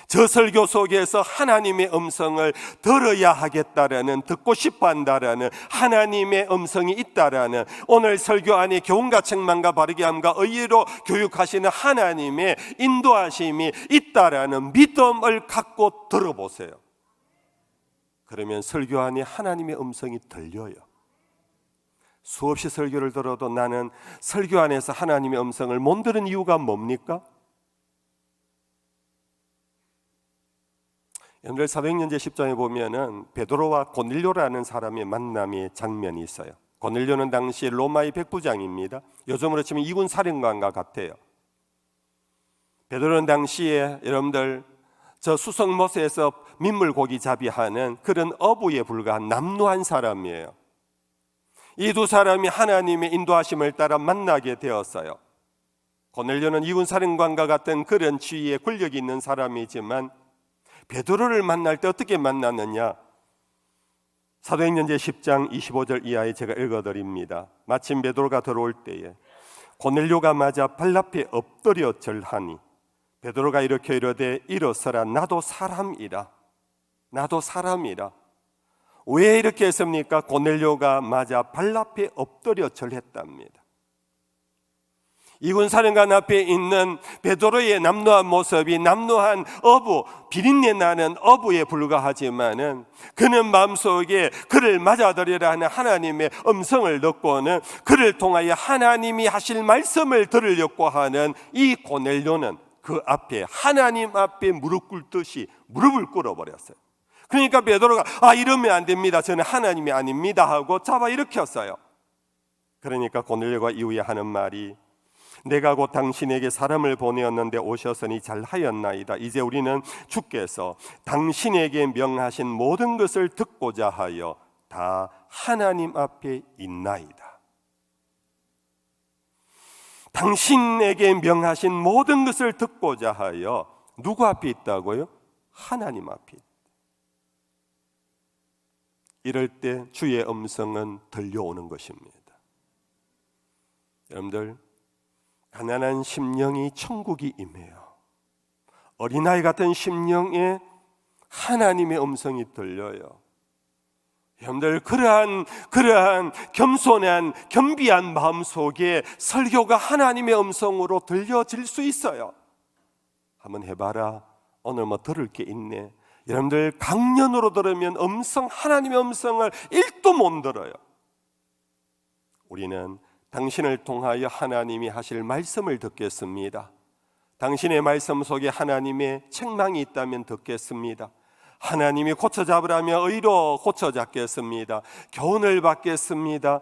저 설교 속에서 하나님의 음성을 들어야 하겠다라는, 듣고 싶어 한다라는 하나님의 음성이 있다라는, 오늘 설교 안에 교훈과 책망과 바르게 함과 의로 교육하시는 하나님의 인도하심이 있다라는 믿음을 갖고 들어보세요. 그러면 설교 안에 하나님의 음성이 들려요. 수없이 설교를 들어도 나는 설교 안에서 하나님의 음성을 못 들은 이유가 뭡니까? 여러분들 사도행전제 10장에 보면은 베드로와 고넬료라는 사람의 만남의 장면이 있어요. 고넬료는 당시 로마의 백부장입니다. 요즘으로 치면 이군 사령관과 같아요. 베드로는 당시에 여러분들 저 수성못에서 민물고기 잡이하는 그런 어부에 불과한 남루한 사람이에요. 이 두 사람이 하나님의 인도하심을 따라 만나게 되었어요. 고넬료는 이군 사령관과 같은 그런 지위에 권력이 있는 사람이지만 베드로를 만날 때 어떻게 만났느냐? 사도행전 제 10장 25절 이하에 제가 읽어드립니다. 마침 베드로가 들어올 때에 고넬료가 맞아 발 앞에 엎드려 절하니 베드로가 이렇게 이르되 일어서라, 나도 사람이라. 나도 사람이라. 왜 이렇게 했습니까? 고넬료가 맞아 발 앞에 엎드려 절했답니다. 이 군사령관 앞에 있는 베드로의 남루한 모습이 남루한 어부, 비린내 나는 어부에 불과하지만은 그는 마음속에 그를 맞아들이라 하는 하나님의 음성을 듣고는 그를 통하여 하나님이 하실 말씀을 들으려고 하는 이 고넬료는 그 앞에 하나님 앞에 무릎 꿇듯이 무릎을 꿇어버렸어요. 그러니까 베드로가 이러면 안 됩니다, 저는 하나님이 아닙니다 하고 잡아 일으켰어요. 그러니까 고넬료가 이후에 하는 말이 내가 곧 당신에게 사람을 보내었는데 오셨으니 잘하였나이다. 이제 우리는 주께서 당신에게 명하신 모든 것을 듣고자 하여 다 하나님 앞에 있나이다. 당신에게 명하신 모든 것을 듣고자 하여 누구 앞에 있다고요? 하나님 앞에 있다. 이럴 때 주의 음성은 들려오는 것입니다. 여러분들, 가난한 심령이 천국이 임해요. 어린아이 같은 심령에 하나님의 음성이 들려요. 여러분들, 그러한 겸손한 겸비한 마음 속에 설교가 하나님의 음성으로 들려질 수 있어요. 한번 해봐라. 오늘 뭐 들을 게 있네. 여러분들, 강연으로 들으면 하나님의 음성을 1도 못 들어요. 우리는 당신을 통하여 하나님이 하실 말씀을 듣겠습니다. 당신의 말씀 속에 하나님의 책망이 있다면 듣겠습니다. 하나님이 고쳐잡으라면 의로 고쳐잡겠습니다. 교훈을 받겠습니다.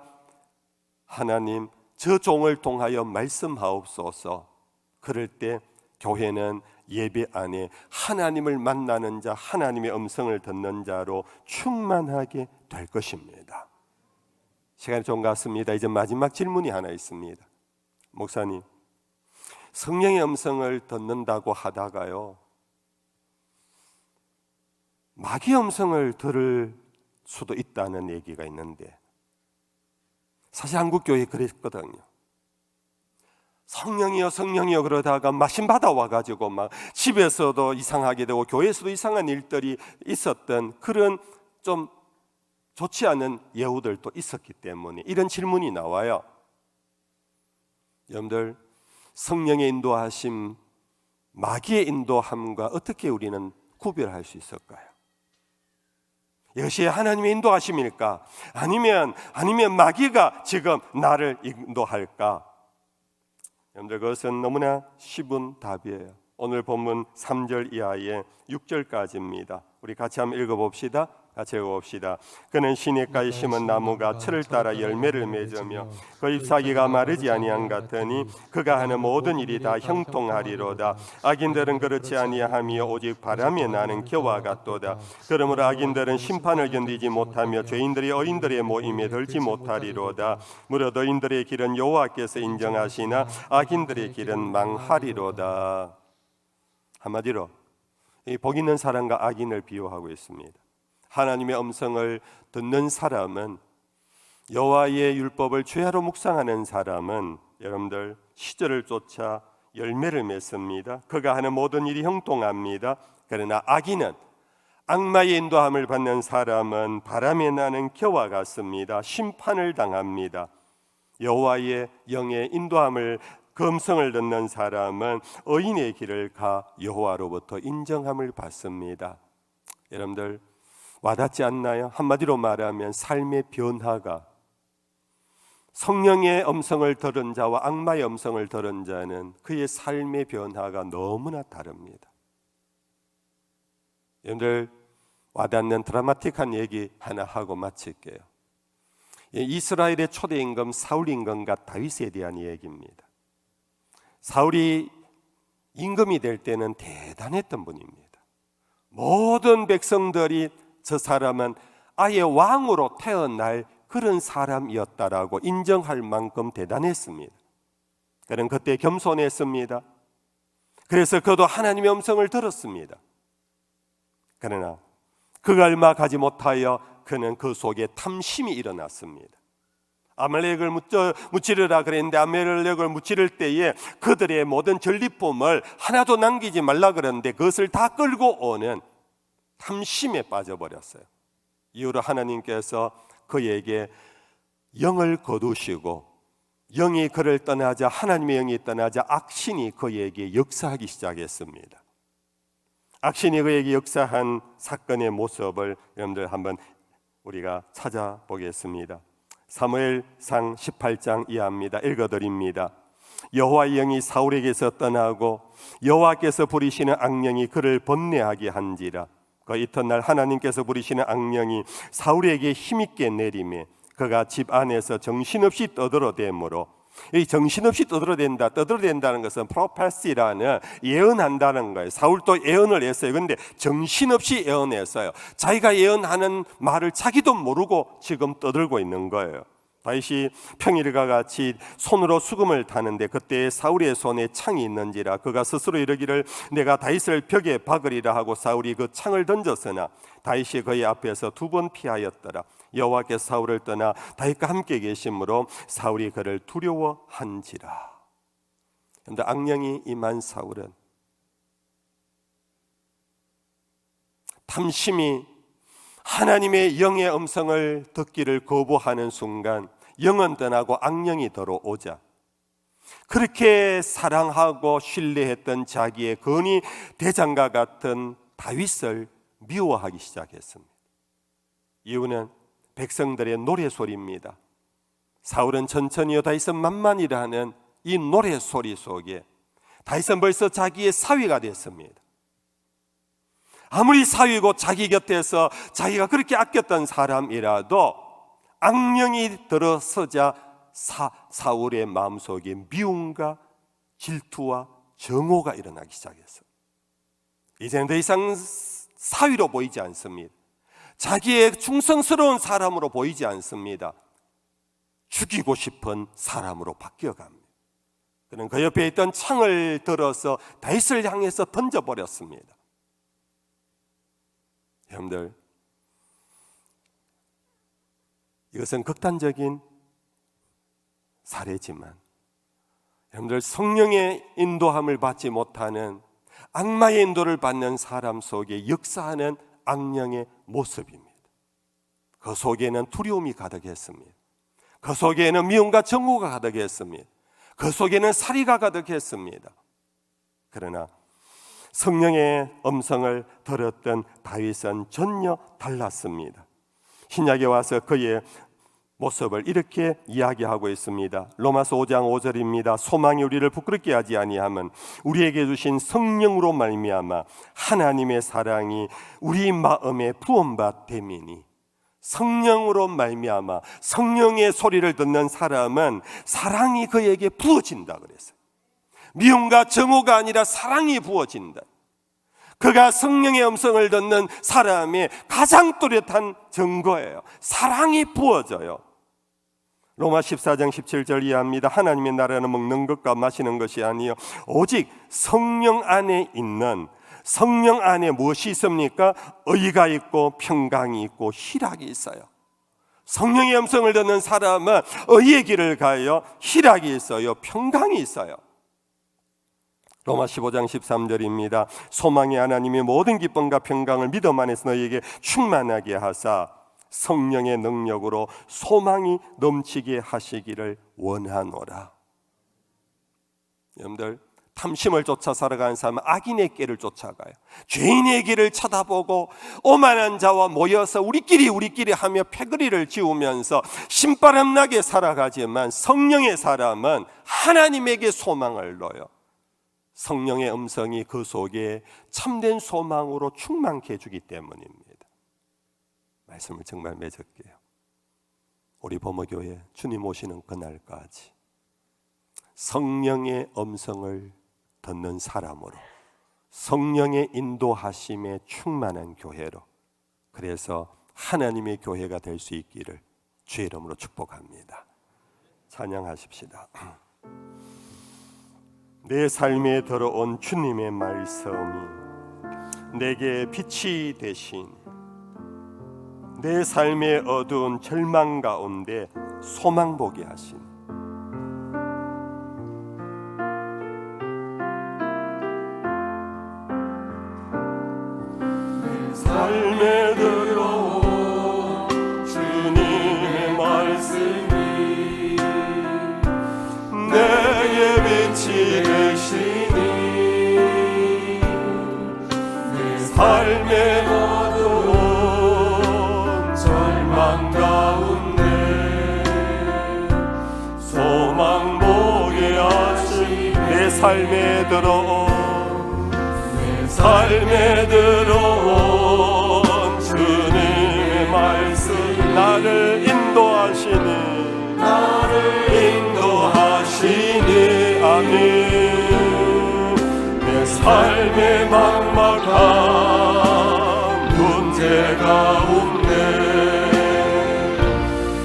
하나님, 저 종을 통하여 말씀하옵소서. 그럴 때 교회는 예배 안에 하나님을 만나는 자, 하나님의 음성을 듣는 자로 충만하게 될 것입니다. 시간이 좀 갔습니다. 이제 마지막 질문이 하나 있습니다. 목사님, 성령의 음성을 듣는다고 하다가요, 마귀의 음성을 들을 수도 있다는 얘기가 있는데, 사실 한국 교회 그랬거든요. 성령이여 그러다가 마신 받아 와가지고 막 집에서도 이상하게 되고 교회에서도 이상한 일들이 있었던 그런 좀 좋지 않은 예우들도 있었기 때문에 이런 질문이 나와요. 여러분들, 성령의 인도하심, 마귀의 인도함과 어떻게 우리는 구별할 수 있을까요? 이것이 하나님의 인도하심일까? 아니면 마귀가 지금 나를 인도할까? 여러분들, 그것은 너무나 쉬운 답이에요. 오늘 본문 3절 이하의 6절까지입니다. 우리 같이 한번 읽어봅시다. 같이 읽어봅시다. 그는 시냇가에 심은 나무가 철을 따라 열매를 맺으며 그 잎사귀가 마르지 아니한 같으니 그가 하는 모든 일이 다 형통하리로다. 악인들은 그렇지 아니하며 오직 바람에 나는 겨와 같도다. 그러므로 악인들은 심판을 견디지 못하며 죄인들이 어인들의 모임에 들지 못하리로다. 무릇 어인들의 길은 여호와께서 인정하시나 악인들의 길은 망하리로다. 한마디로 이 복 있는 사람과 악인을 비유하고 있습니다. 하나님의 음성을 듣는 사람은, 여호와의 율법을 죄하로 묵상하는 사람은 여러분들 시절을 쫓아 열매를 맺습니다. 그가 하는 모든 일이 형통합니다. 그러나 악인은, 악마의 인도함을 받는 사람은 바람에 나는 겨와 같습니다. 심판을 당합니다. 여호와의 영의 인도함을, 그 음성을 듣는 사람은 의인의 길을 가 여호와로부터 인정함을 받습니다. 여러분들, 와닿지 않나요? 한마디로 말하면 삶의 변화가, 성령의 음성을 들은 자와 악마의 음성을 들은 자는 그의 삶의 변화가 너무나 다릅니다. 여러분들, 와닿는 드라마틱한 얘기 하나 하고 마칠게요. 이스라엘의 초대 임금 사울 임금과 다윗에 대한 얘기입니다. 사울이 임금이 될 때는 대단했던 분입니다. 모든 백성들이 저 사람은 아예 왕으로 태어날 그런 사람이었다라고 인정할 만큼 대단했습니다. 그는 그때 겸손했습니다. 그래서 그도 하나님의 음성을 들었습니다. 그러나 그가 얼마 가지 못하여 그는 그 속에 탐심이 일어났습니다. 아말렉을 무찌르라 그랬는데 아말렉을 무찌를 때에 그들의 모든 전리품을 하나도 남기지 말라 그랬는데 그것을 다 끌고 오는 탐심에 빠져버렸어요. 이후로 하나님께서 그에게 영을 거두시고 영이 그를 떠나자, 하나님의 영이 떠나자 악신이 그에게 역사하기 시작했습니다. 악신이 그에게 역사한 사건의 모습을 여러분들 한번 우리가 찾아보겠습니다. 사무엘상 18장 이하입니다. 읽어드립니다. 여호와의 영이 사울에게서 떠나고 여호와께서 부리시는 악령이 그를 번뇌하게 한지라. 그 이튿날 하나님께서 부리시는 악령이 사울에게 힘있게 내리매 그가 집 안에서 정신없이 떠들어대므로, 이 정신없이 떠들어댄다는 것은 프로페시라는 예언한다는 거예요. 사울도 예언을 했어요. 그런데 정신없이 예언했어요. 자기가 예언하는 말을 자기도 모르고 지금 떠들고 있는 거예요. 다윗이 평일과 같이 손으로 수금을 타는데 그때 사울의 손에 창이 있는지라 그가 스스로 이르기를 내가 다윗을 벽에 박으리라 하고 사울이 그 창을 던졌으나 다윗이 그의 앞에서 2번 피하였더라. 여호와께서 사울을 떠나 다윗과 함께 계심으로 사울이 그를 두려워한지라. 그런데 악령이 임한 사울은 탐심이 하나님의 영의 음성을 듣기를 거부하는 순간 영은 떠나고 악령이 들어오자 그렇게 사랑하고 신뢰했던 자기의 근위 대장과 같은 다윗을 미워하기 시작했습니다. 이유는 백성들의 노래소리입니다. 사울은 천천히요 다윗은 만만이라는 이 노래소리 속에 다윗은 벌써 자기의 사위가 됐습니다. 아무리 사위고 자기 곁에서 자기가 그렇게 아꼈던 사람이라도 악령이 들어서자 사울의 마음속에 미움과 질투와 정오가 일어나기 시작했어요. 이제는 더 이상 사위로 보이지 않습니다. 자기의 충성스러운 사람으로 보이지 않습니다. 죽이고 싶은 사람으로 바뀌어갑니다. 그는 그 옆에 있던 창을 들어서 다윗을 향해서 던져버렸습니다. 여러분들, 이것은 극단적인 사례지만 여러분들 성령의 인도함을 받지 못하는 악마의 인도를 받는 사람 속에 역사하는 악령의 모습입니다. 그 속에는 두려움이 가득했습니다. 그 속에는 미움과 정오가 가득했습니다. 그 속에는 살이가 가득했습니다. 그러나 성령의 음성을 들었던 다윗은 전혀 달랐습니다. 신약에 와서 그의 모습을 이렇게 이야기하고 있습니다. 로마서 5장 5절입니다. 소망이 우리를 부끄럽게 하지 아니함은 우리에게 주신 성령으로 말미암아 하나님의 사랑이 우리 마음에 부음받됨이니. 성령으로 말미암아 성령의 소리를 듣는 사람은 사랑이 그에게 부어진다 그랬어요. 미움과 정오가 아니라 사랑이 부어진다. 그가 성령의 음성을 듣는 사람의 가장 뚜렷한 증거예요. 사랑이 부어져요. 로마 14장 17절 이하입니다. 하나님의 나라는 먹는 것과 마시는 것이 아니요 오직 성령 안에 있는, 성령 안에 무엇이 있습니까? 의가 있고 평강이 있고 희락이 있어요. 성령의 음성을 듣는 사람은 의의 길을 가요. 희락이 있어요. 평강이 있어요. 로마 15장 13절입니다. 소망의 하나님이 모든 기쁨과 평강을 믿음 안에서 너희에게 충만하게 하사 성령의 능력으로 소망이 넘치게 하시기를 원하노라. 여러분들, 탐심을 쫓아 살아가는 사람은 악인의 길을 쫓아가요. 죄인의 길을 쳐다보고 오만한 자와 모여서 우리끼리 하며 패거리를 지우면서 신바람나게 살아가지만 성령의 사람은 하나님에게 소망을 둬요. 성령의 음성이 그 속에 참된 소망으로 충만케 해주기 때문입니다. 말씀을 정말 맺을게요. 우리 범어교회 주님 오시는 그날까지 성령의 음성을 듣는 사람으로, 성령의 인도하심에 충만한 교회로, 그래서 하나님의 교회가 될 수 있기를 주의 이름으로 축복합니다. 찬양하십시다. 내 삶에 들어온 주님의 말씀이 내게 빛이 되신, 내 삶의 어두운 절망 가운데 소망 보게 하신, 삶에 들어온 주님의 말씀이 내게 빛이 되시니 내 삶에 어두운 절망 가운데 소망 보게 하시니 내 삶에 들어온 삶에 들어온 주님의 말씀 나를 인도하시니 아멘. 내 삶의 막막한 문제 가운데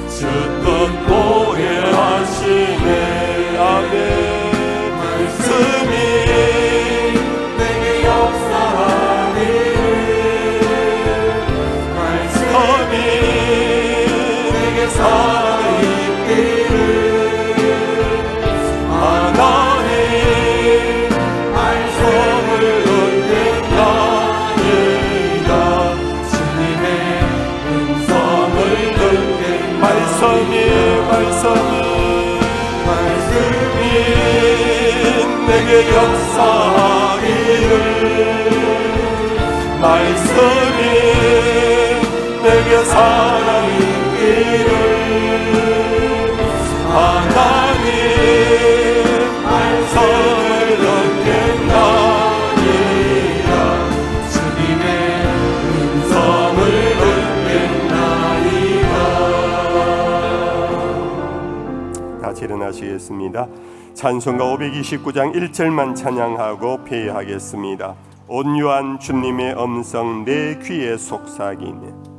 주뜻 보게 하시네 아멘. 말씀이 하나님 말씀을 듣겠나이다. 주님의 음성을 듣겠나이다. 말씀이 내게 역사하기를 말씀이 내게 살아있기를 하나님 말씀을 듣겠나이다. 주님의 음성을 듣겠나이다. 같이 일어나시겠습니다. 찬송가 529장 1절만 찬양하고 폐회하겠습니다. 온유한 주님의 음성 내 귀에 속삭이네.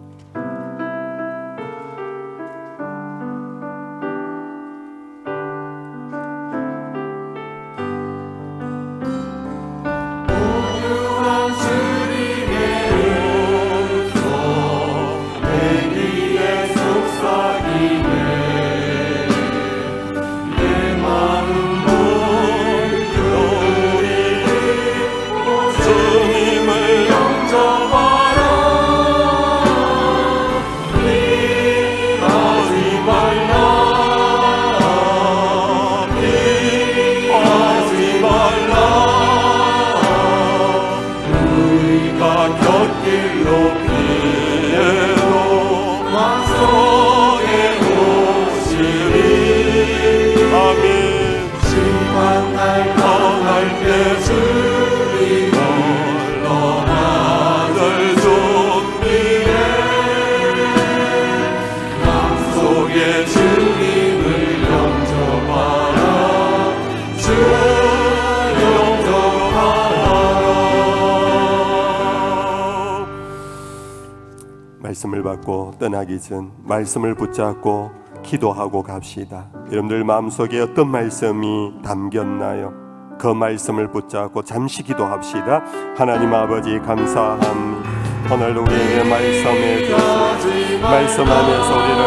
말씀을 받고 떠나기 전 말씀을 붙잡고 기도하고 갑시다. 여러분들 마음속에 어떤 말씀이 담겼나요? 그 말씀을 붙잡고 잠시 기도합시다. 하나님 아버지 감사합니다. 오늘 우리에게 말씀해 주시고 말씀 안에서 우리를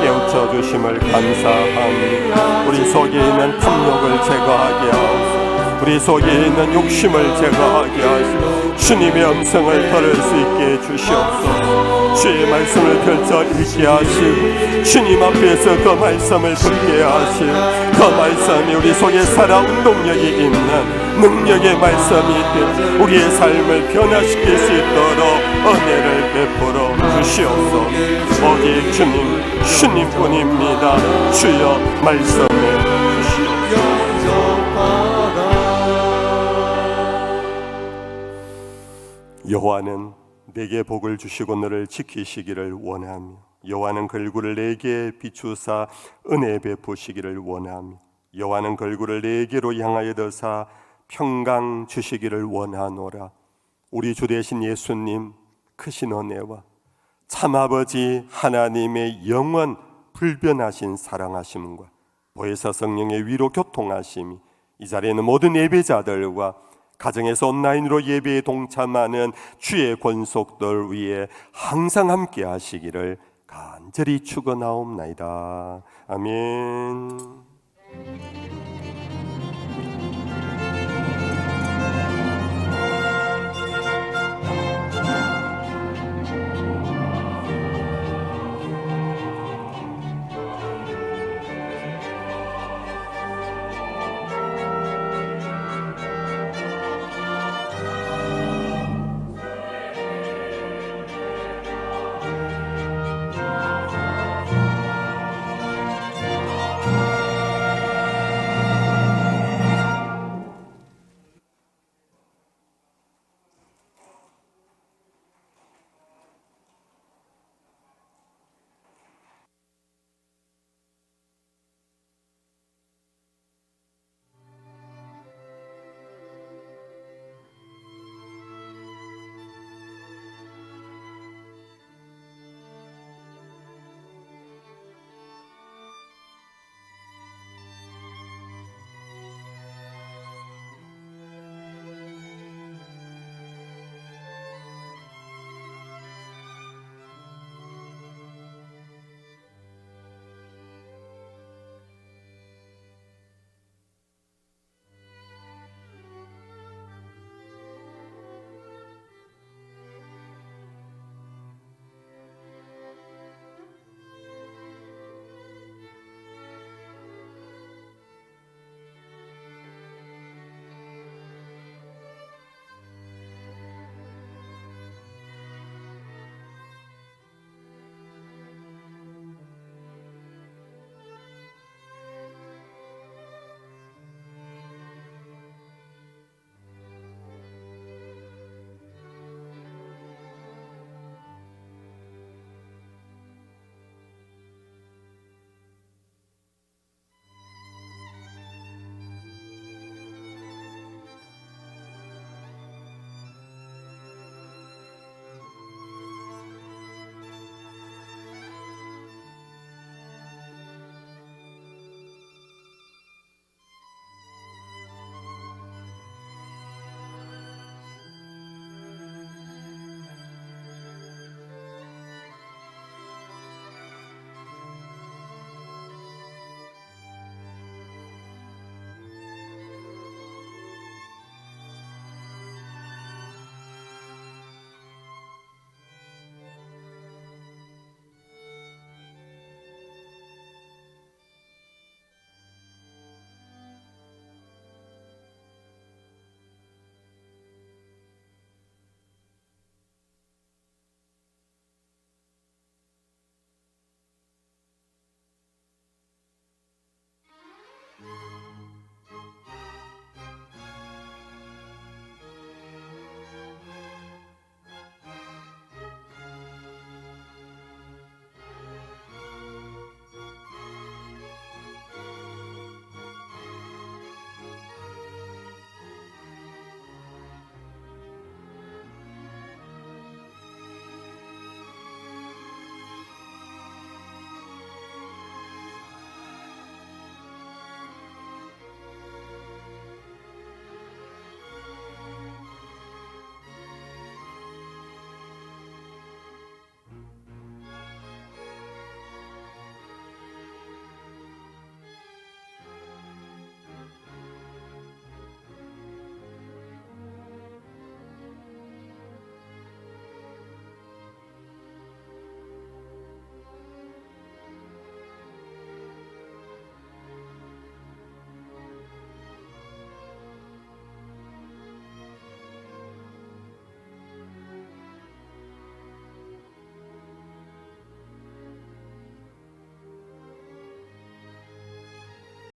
깨우쳐 주심을 감사합니다. 우리 속에 있는 탐욕을 제거하게 하옵소서. 우리 속에 있는 욕심을 제거하게 하시고 주님의 음성을 들을 수 있게 해주시옵소서. 주의 말씀을 펼쳐 읽게 하시고 주님 앞에서 그 말씀을 듣게 하시고 그 말씀이 우리 속에 살아 운동력이 있는 능력의 말씀이 되어 우리의 삶을 변화시킬 수 있도록 은혜를 베풀어 주시옵소서. 오직 주님뿐입니다. 주여 말씀해 주시옵소서. 여호와는 내게 복을 주시고 너를 지키시기를 원하며 여호와는 걸구를 내게 비추사 은혜 베푸시기를 원하며 여호와는 걸구를 내게로 향하여 드사 평강 주시기를 원하노라. 우리 주 되신 예수님 크신 은혜와 참아버지 하나님의 영원 불변하신 사랑하심과 보혜사 성령의 위로 교통하심이 이 자리에 있는 모든 예배자들과 가정에서 온라인으로 예배에 동참하는 주의 권속들 위에 항상 함께 하시기를 간절히 축원하옵나이다. 아멘.